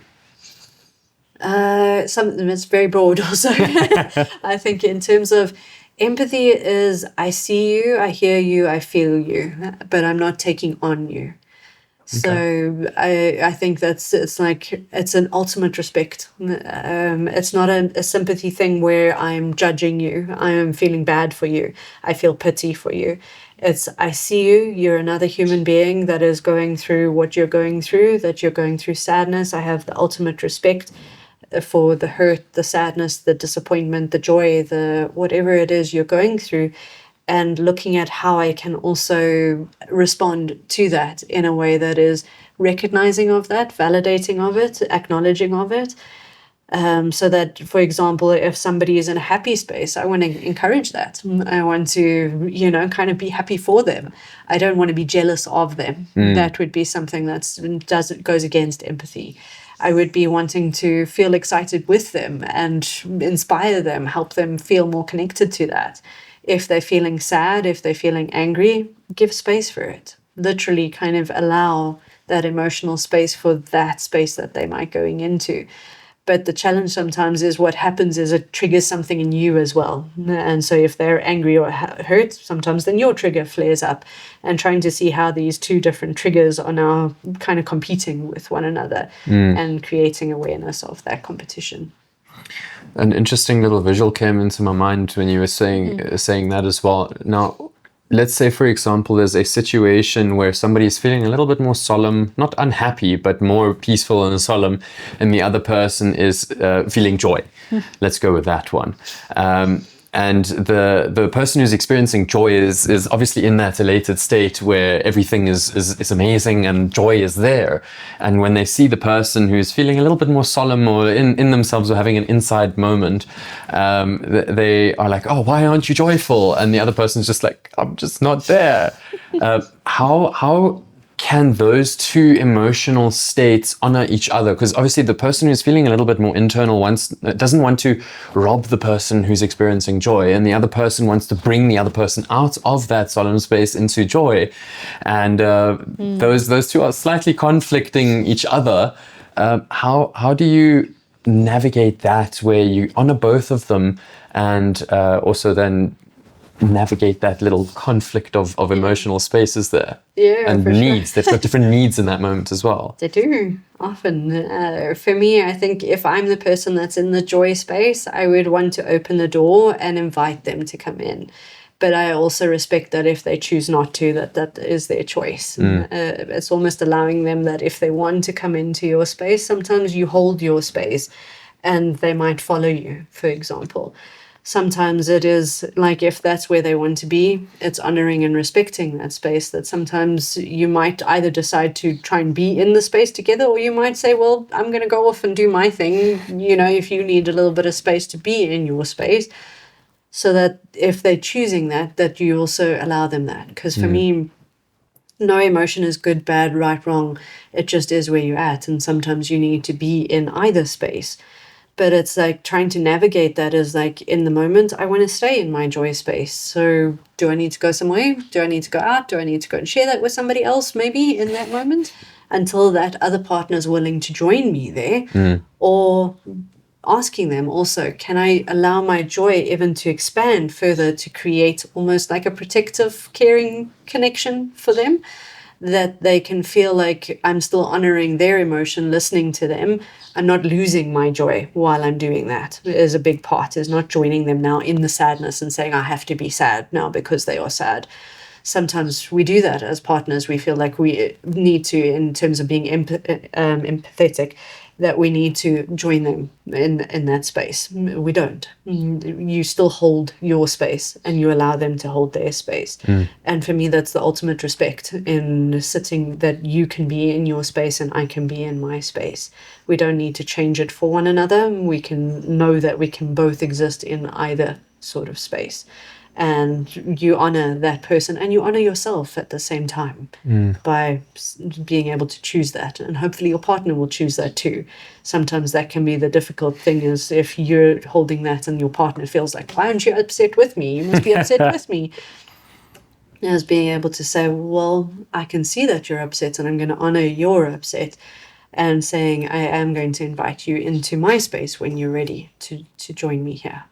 A: Something that's very broad also. I think in terms of empathy is I see you, I hear you, I feel you, but I'm not taking on you. So I think it's an ultimate respect. It's not a sympathy thing where I'm judging you. I am feeling bad for you. I feel pity for you. It's I see you. You're another human being that is going through what you're going through, that you're going through sadness. I have the ultimate respect for the hurt, the sadness, the disappointment, the joy, the whatever it is you're going through, and looking at how I can also respond to that in a way that is recognizing of that, validating of it, acknowledging of it. So that, for example, if somebody is in a happy space, I want to encourage that. I want to, kind of be happy for them. I don't want to be jealous of them. That would be something goes against empathy. I would be wanting to feel excited with them and inspire them, help them feel more connected to that. If they're feeling sad, if they're feeling angry, give space for it. Literally kind of allow that emotional space for that space that they might going into. But the challenge sometimes is what happens is it triggers something in you as well. And so if they're angry or hurt, sometimes then your trigger flares up. And trying to see how these two different triggers are now kind of competing with one another and creating awareness of that competition.
B: An interesting little visual came into my mind when you were saying that as well. Now, let's say, for example, there's a situation where somebody is feeling a little bit more solemn, not unhappy, but more peaceful and solemn, and the other person is feeling joy. Let's go with that one. And the person who's experiencing joy is obviously in that elated state where everything is amazing and joy is there. And when they see the person who's feeling a little bit more solemn or in themselves or having an inside moment, they are like, oh, why aren't you joyful? And the other person's just like, I'm just not there. How can those two emotional states honor each other? Because obviously the person who's feeling a little bit more internal doesn't want to rob the person who's experiencing joy, and the other person wants to bring the other person out of that solemn space into joy. And those two are slightly conflicting each other. How do you navigate that where you honor both of them and also then navigate that little conflict of emotional spaces there?
A: Yeah,
B: and needs.
A: Sure.
B: They've got different needs in that moment as well.
A: They do, often. For me, I think if I'm the person that's in the joy space, I would want to open the door and invite them to come in. But I also respect that if they choose not to, that is their choice. It's almost allowing them that if they want to come into your space, sometimes you hold your space and they might follow you, for example. Sometimes it is like if that's where they want to be, it's honoring and respecting that space. That sometimes you might either decide to try and be in the space together, or you might say, well, I'm going to go off and do my thing. If you need a little bit of space to be in your space, so that if they're choosing that you also allow them that. Because for me, no emotion is good, bad, right, wrong. It just is where you're at. And sometimes you need to be in either space. But it's like trying to navigate that is like in the moment, I want to stay in my joy space. So do I need to go somewhere? Do I need to go out? Do I need to go and share that with somebody else maybe in that moment until that other partner is willing to join me there? Or asking them also, can I allow my joy even to expand further to create almost like a protective, caring connection for them? That they can feel like I'm still honoring their emotion, listening to them. I'm not losing my joy while I'm doing that. Is a big part, is not joining them now in the sadness and saying I have to be sad now because they are sad. Sometimes we do that as partners. We feel like we need to, in terms of being empathetic, that we need to join them in that space. We don't. You still hold your space and you allow them to hold their space. And for me, that's the ultimate respect in sitting, that you can be in your space and I can be in my space. We don't need to change it for one another. We can know that we can both exist in either sort of space. And you honor that person and you honor yourself at the same time by being able to choose that. And hopefully your partner will choose that too. Sometimes that can be the difficult thing, is if you're holding that and your partner feels like, why aren't you upset with me? You must be upset with me. As being able to say, well, I can see that you're upset and I'm going to honor your upset. and saying, I am going to invite you into my space when you're ready to join me here.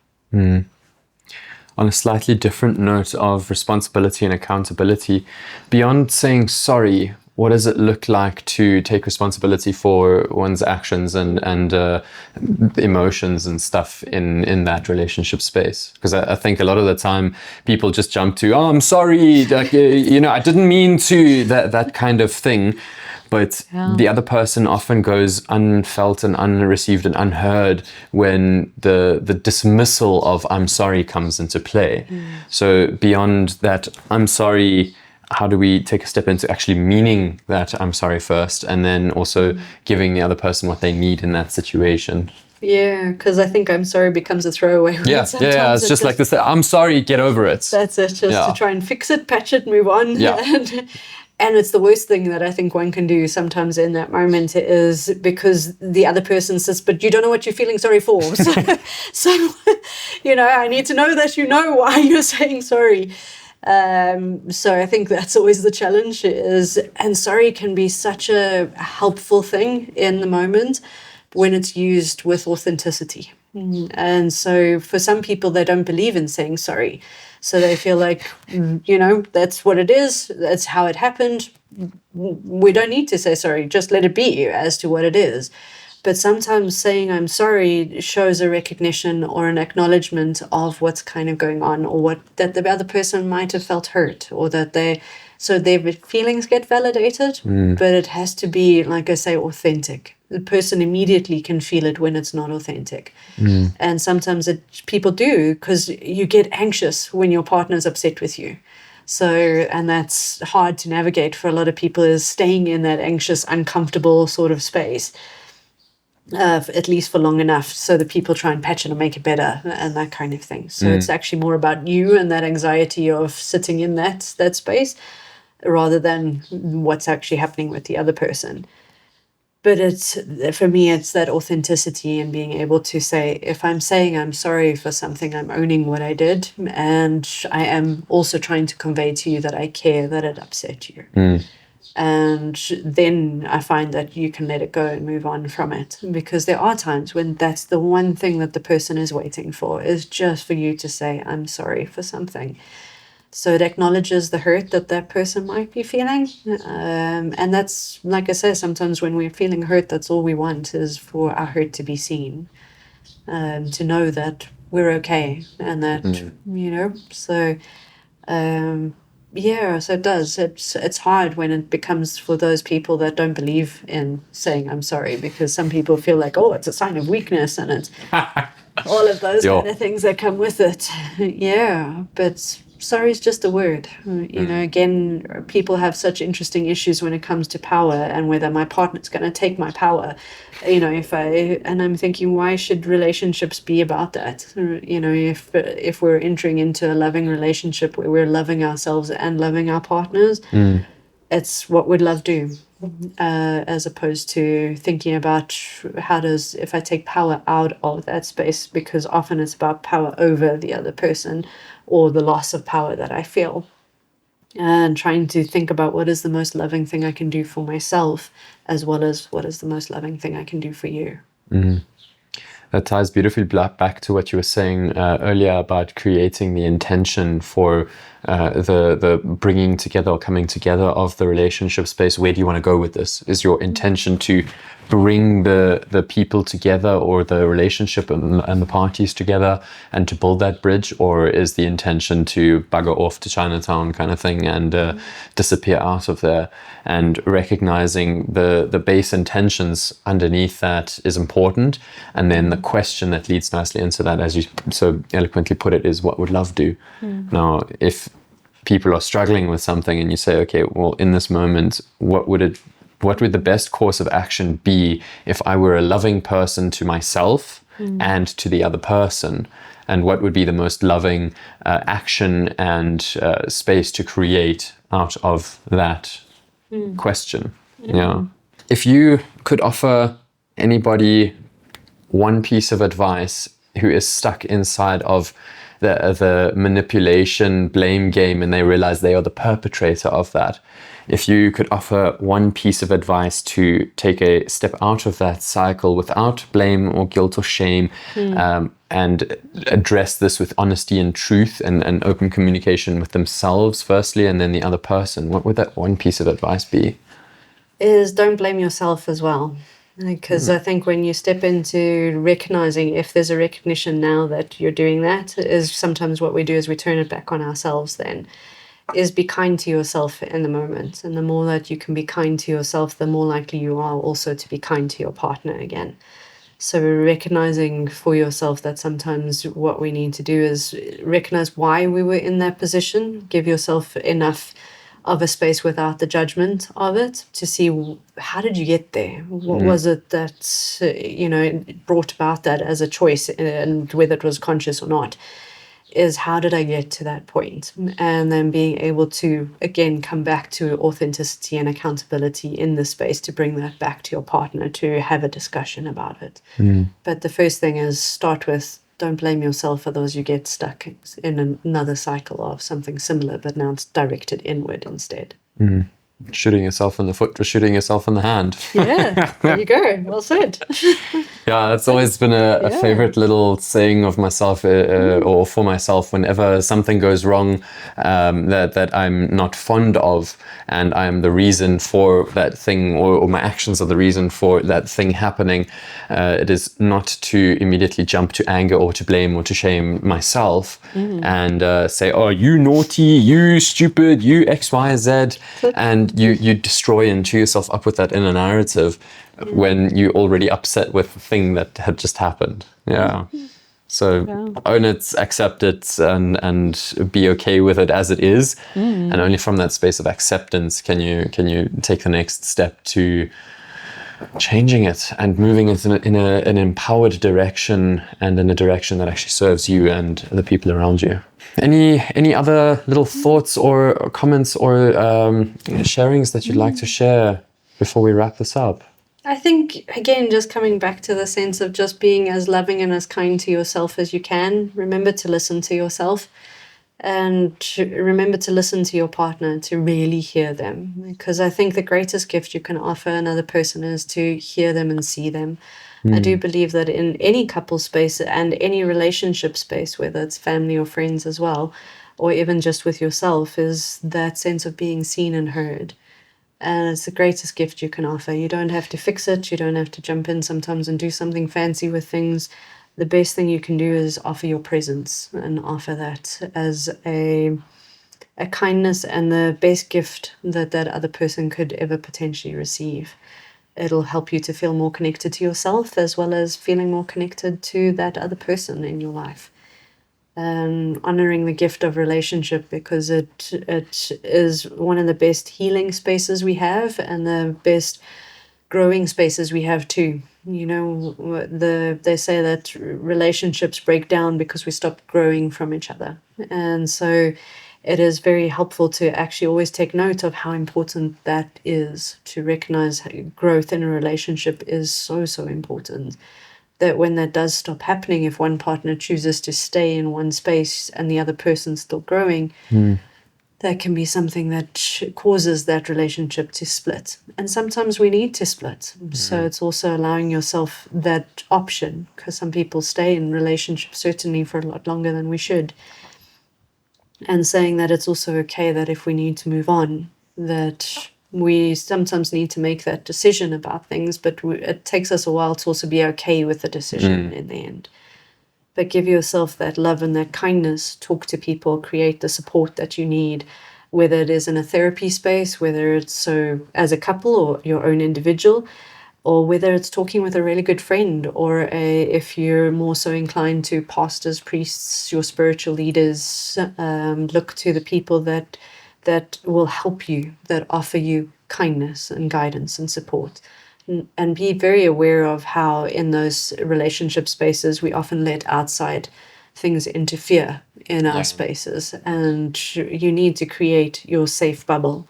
B: On a slightly different note of responsibility and accountability, beyond saying sorry, what does it look like to take responsibility for one's actions and emotions and stuff in that relationship space? Because I think a lot of the time people just jump to, oh, I'm sorry, like, I didn't mean to, that kind of thing. But the other person often goes unfelt and unreceived and unheard when the dismissal of I'm sorry comes into play. So beyond that I'm sorry, how do we take a step into actually meaning that I'm sorry first, and then also giving the other person what they need in that situation?
A: Yeah, because I think I'm sorry becomes a throwaway word.
B: Yeah, it's just like this, I'm sorry, get over it.
A: That's it, just to try and fix it, patch it, move on.
B: Yeah.
A: And it's the worst thing that I think one can do sometimes in that moment, is because the other person says, but you don't know what you're feeling sorry for. So I need to know that you know why you're saying sorry. So I think that's always the challenge and sorry can be such a helpful thing in the moment when it's used with authenticity. And so for some people, they don't believe in saying sorry. So they feel like, that's what it is. That's how it happened. We don't need to say sorry. Just let it be as to what it is. But sometimes saying I'm sorry shows a recognition or an acknowledgement of what's kind of going on, or that the other person might have felt hurt, or that so their feelings get validated. But it has to be, like I say, authentic. The person immediately can feel it when it's not authentic. And sometimes people do, because you get anxious when your partner's upset with you. So, and that's hard to navigate for a lot of people, is staying in that anxious, uncomfortable sort of space. At least for long enough, so that people try and patch it and make it better and that kind of thing. So it's actually more about you and that anxiety of sitting in that space, rather than what's actually happening with the other person. But for me, it's that authenticity and being able to say, if I'm saying I'm sorry for something, I'm owning what I did, and I am also trying to convey to you that I care that it upset you. And then I find that you can let it go and move on from it, because there are times when that's the one thing that the person is waiting for, is just for you to say, I'm sorry for something. So it acknowledges the hurt that person might be feeling. And that's, like I said, sometimes when we're feeling hurt, that's all we want, is for our hurt to be seen, to know that we're okay, and that, so... so it does. It's hard when it becomes for those people that don't believe in saying I'm sorry, because some people feel like, oh, it's a sign of weakness, and it's all of those kind of things that come with it. But sorry is just a word. Again, people have such interesting issues when it comes to power, and whether my partner's going to take my power. And I'm thinking, why should relationships be about that? If we're entering into a loving relationship where we're loving ourselves and loving our partners, it's what would love do, as opposed to thinking about if I take power out of that space, because often it's about power over the other person, or the loss of power that I feel. And trying to think about what is the most loving thing I can do for myself, as well as what is the most loving thing I can do for you.
B: That ties beautifully back to what you were saying earlier about creating the intention for the bringing together or coming together of the relationship space. Where do you want to go with this? Is your intention to bring the people together, or the relationship and the parties together, and to build that bridge? Or is the intention to bugger off to Chinatown kind of thing and disappear out of there? And recognizing the base intentions underneath that is important. And then the question that leads nicely into that, as you so eloquently put it, is what would love do? Now, if people are struggling with something and you say, okay, well, in this moment, what would the best course of action be if I were a loving person to myself and to the other person? And what would be the most loving action and space to create out of that question? If you could offer anybody one piece of advice who is stuck inside of the manipulation, blame game, and they realize they are the perpetrator of that. If you could offer one piece of advice to take a step out of that cycle without blame or guilt or shame, and address this with honesty and truth and open communication with themselves firstly and then the other person, what would that one piece of advice be?
A: Is don't blame yourself as well. Because I think when you step into recognizing, if there's a recognition now that you're doing that, is sometimes what we do is we turn it back on ourselves then. Is be kind to yourself in the moment. And the more that you can be kind to yourself, the more likely you are also to be kind to your partner again. So recognizing for yourself that sometimes what we need to do is recognize why we were in that position, give yourself enough of a space without the judgment of it to see how did you get there? What was it that, brought about that as a choice, and whether it was conscious or not, is how did I get to that point? And then being able to, again, come back to authenticity and accountability in the space to bring that back to your partner, to have a discussion about it. But the first thing is start with, don't blame yourself, otherwise you get stuck in another cycle of something similar, but now it's directed inward instead.
B: Shooting yourself in the foot or shooting yourself in the hand.
A: Yeah, there you go. Well said.
B: Yeah, that's always been a favorite little saying of myself, or for myself, whenever something goes wrong that I'm not fond of, and I'm the reason for that thing, or my actions are the reason for that thing happening. It is not to immediately jump to anger or to blame or to shame myself and say, oh, you naughty, you stupid, you X, Y, Z. And you destroy and chew yourself up with that inner narrative when you're already upset with the thing that had just happened. Yeah. So own it, accept it, and be okay with it as it is. And only from that space of acceptance can you take the next step to changing it and moving it in an empowered direction, and in a direction that actually serves you and the people around you. Any other little thoughts or comments or sharings that you'd like to share before we wrap this up?
A: I think, again, just coming back to the sense of just being as loving and as kind to yourself as you can. Remember to listen to yourself, and remember to listen to your partner, to really hear them. Because I think the greatest gift you can offer another person is to hear them and see them. I do believe that in any couple space and any relationship space, whether it's family or friends as well, or even just with yourself, is that sense of being seen and heard. And it's the greatest gift you can offer. You don't have to fix it. You don't have to jump in sometimes and do something fancy with things. The best thing you can do is offer your presence and offer that as a kindness and the best gift that other person could ever potentially receive. It'll help you to feel more connected to yourself, as well as feeling more connected to that other person in your life. Honoring the gift of relationship, because it is one of the best healing spaces we have, and the best growing spaces we have too. They say that relationships break down because we stop growing from each other. And so it is very helpful to actually always take note of how important that is, to recognize growth in a relationship is so, so important. That when that does stop happening, if one partner chooses to stay in one space and the other person's still growing, that can be something that causes that relationship to split. And sometimes we need to split. So it's also allowing yourself that option, because some people stay in relationships certainly for a lot longer than we should. And saying that it's also okay that if we need to move on, that we sometimes need to make that decision about things, but it takes us a while to also be okay with the decision in the end. But give yourself that love and that kindness, talk to people, create the support that you need, whether it is in a therapy space, whether it's so as a couple or your own individual, or whether it's talking with a really good friend, or if you're more so inclined to pastors, priests, your spiritual leaders, look to the people that will help you, that offer you kindness and guidance and support. And be very aware of how in those relationship spaces we often let outside things interfere in our spaces, and you need to create your safe bubble.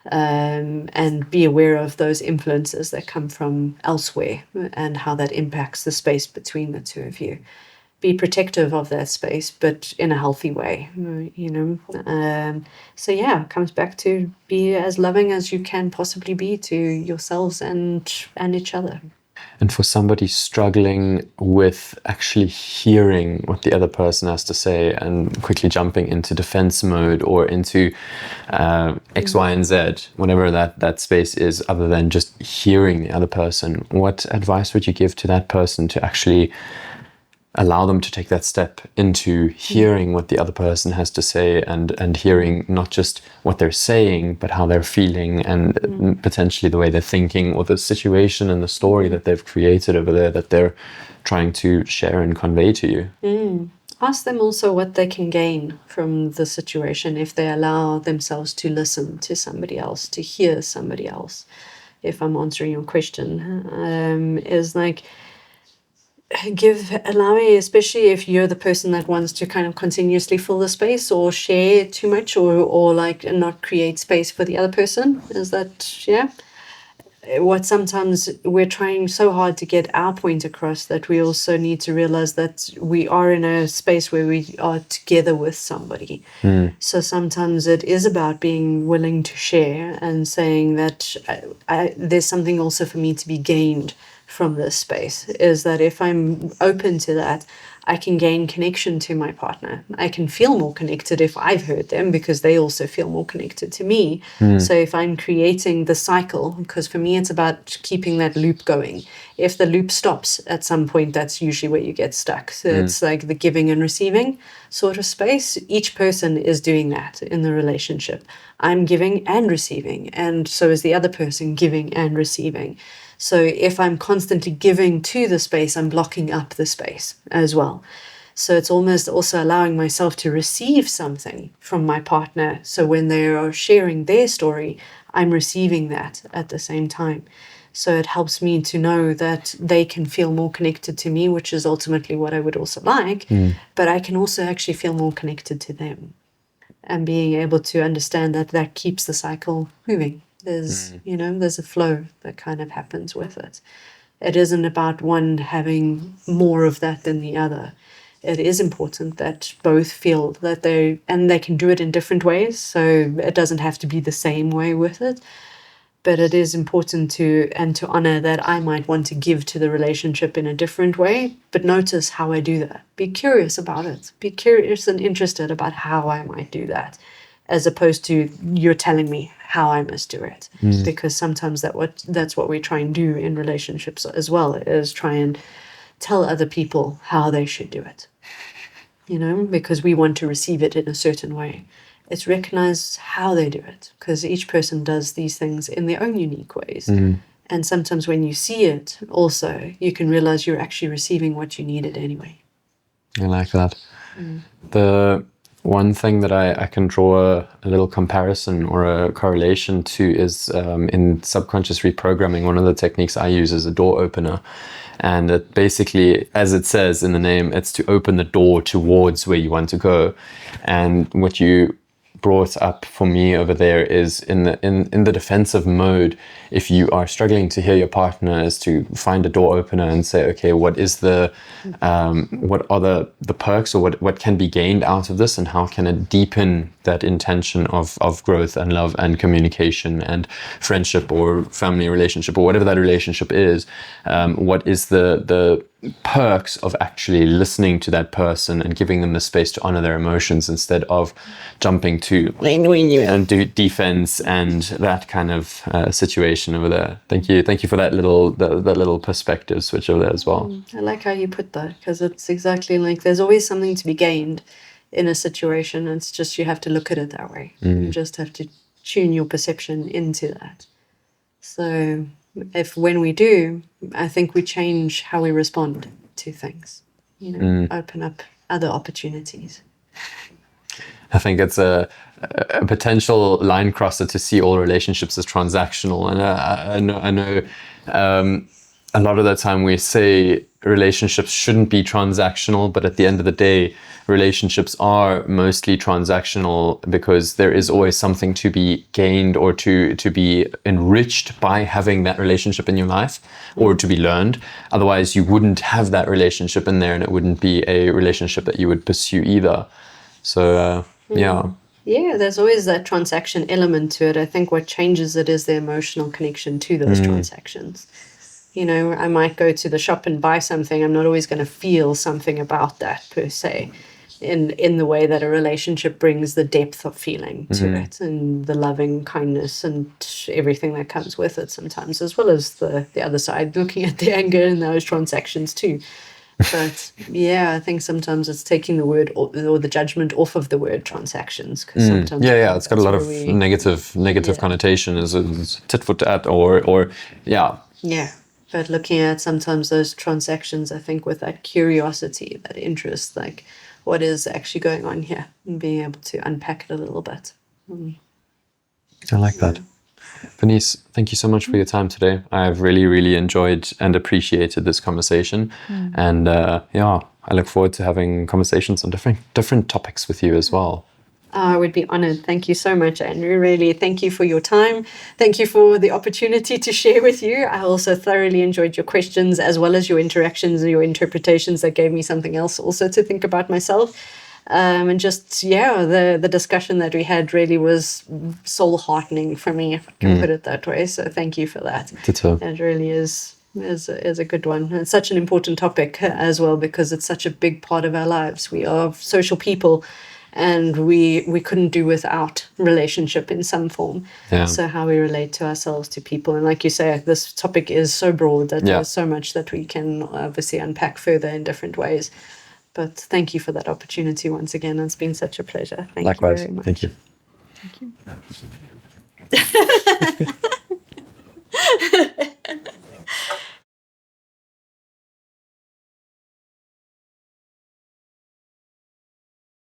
A: And be aware of those influences that come from elsewhere and how that impacts the space between the two of you. be protective of that space, but in a healthy way, So yeah, it comes back to be as loving as you can possibly be to yourselves and each other.
B: And for somebody struggling with actually hearing what the other person has to say and quickly jumping into defense mode or into X, Y, and Z, whatever that space is, other than just hearing the other person, what advice would you give to that person to actually allow them to take that step into hearing what the other person has to say and hearing not just what they're saying, but how they're feeling and potentially the way they're thinking or the situation and the story that they've created over there that they're trying to share and convey to you?
A: Ask them also what they can gain from the situation if they allow themselves to listen to somebody else, to hear somebody else. If I'm answering your question, is like, allowing, especially if you're the person that wants to kind of continuously fill the space or share too much or like not create space for the other person, is that, what sometimes we're trying so hard to get our point across that we also need to realize that we are in a space where we are together with somebody. So sometimes it is about being willing to share and saying that there's something also for me to be gained from this space, is that if I'm open to that, I can gain connection to my partner. I can feel more connected if I've heard them because they also feel more connected to me. So if I'm creating the cycle, because for me it's about keeping that loop going. If the loop stops at some point, that's usually where you get stuck. So it's like the giving and receiving sort of space. Each person is doing that in the relationship. I'm giving and receiving, and so is the other person giving and receiving. So if I'm constantly giving to the space, I'm blocking up the space as well. So it's almost also allowing myself to receive something from my partner. So when they are sharing their story, I'm receiving that at the same time. So it helps me to know that they can feel more connected to me, which is ultimately what I would also like. But I can also actually feel more connected to them. And being able to understand that keeps the cycle moving. There's a flow that kind of happens with it. It isn't about one having more of that than the other. It is important that both feel that they can do it in different ways. So it doesn't have to be the same way with it. But it is important to honor that I might want to give to the relationship in a different way, but notice how I do that. Be curious about it. Be curious and interested about how I might do that, as opposed to you're telling me how I must do it. Because sometimes that's what we try and do in relationships as well, is try and tell other people how they should do it. Because we want to receive it in a certain way. It's recognize how they do it, because each person does these things in their own unique ways. And sometimes when you see it also, you can realize you're actually receiving what you needed anyway.
B: I like that. The one thing that I can draw a little comparison or a correlation to is in subconscious reprogramming, one of the techniques I use is a door opener. And it basically, as it says in the name, it's to open the door towards where you want to go. And what you brought up for me over there is in the defensive mode, if you are struggling to hear your partner, is to find a door opener and say, okay, what is what are the perks, or what can be gained out of this, and how can it deepen that intention of growth and love and communication and friendship or family relationship or whatever that relationship is. What is the perks of actually listening to that person and giving them the space to honor their emotions instead of jumping to and do defense and that kind of situation over there. Thank you for that little perspective switch over there as well.
A: I like how you put that, because it's exactly like there's always something to be gained in a situation. It's just you have to look at it that way. You just have to tune your perception into that. So when we do, I think we change how we respond to things, open up other opportunities.
B: I think it's a potential line crosser to see all relationships as transactional. And I know a lot of the time we say relationships shouldn't be transactional, but at the end of the day, relationships are mostly transactional because there is always something to be gained or to be enriched by having that relationship in your life, or to be learned. Otherwise, you wouldn't have that relationship in there, and it wouldn't be a relationship that you would pursue either. So, yeah.
A: Yeah, there's always that transaction element to it. I think what changes it is the emotional connection to those transactions. You know, I might go to the shop and buy something. I'm not always going to feel something about that per se, in the way that a relationship brings the depth of feeling to it, and the loving kindness and everything that comes with it sometimes, as well as the other side, looking at the anger in those transactions too. But yeah, I think sometimes it's taking the word or the judgment off of the word transactions, because sometimes
B: It's got a lot of negative connotation as tit for tat or
A: yeah. But looking at sometimes those transactions, I think with that curiosity, that interest, like what is actually going on here, and being able to unpack it a little bit.
B: I like that. Venise, thank you so much for your time today. I've really, really enjoyed and appreciated this conversation. And I look forward to having conversations on different topics with you as well.
A: I would be honored. Thank you so much, Andrew. Really, thank you for your time. Thank you for the opportunity to share with you. I also thoroughly enjoyed your questions, as well as your interactions and your interpretations that gave me something else also to think about myself. And just, the discussion that we had really was soul heartening for me, if I can put it that way. So thank you for that. It really is a good one. It's such an important topic as well, because it's such a big part of our lives. We are social people, and we couldn't do without relationship in some form. So how we relate to ourselves, to people. And like you say, this topic is so broad that there's so much that we can obviously unpack further in different ways. But thank you for that opportunity once again. It's been such a pleasure.
B: Likewise.
A: You very much.
B: Thank you.
A: Thank you.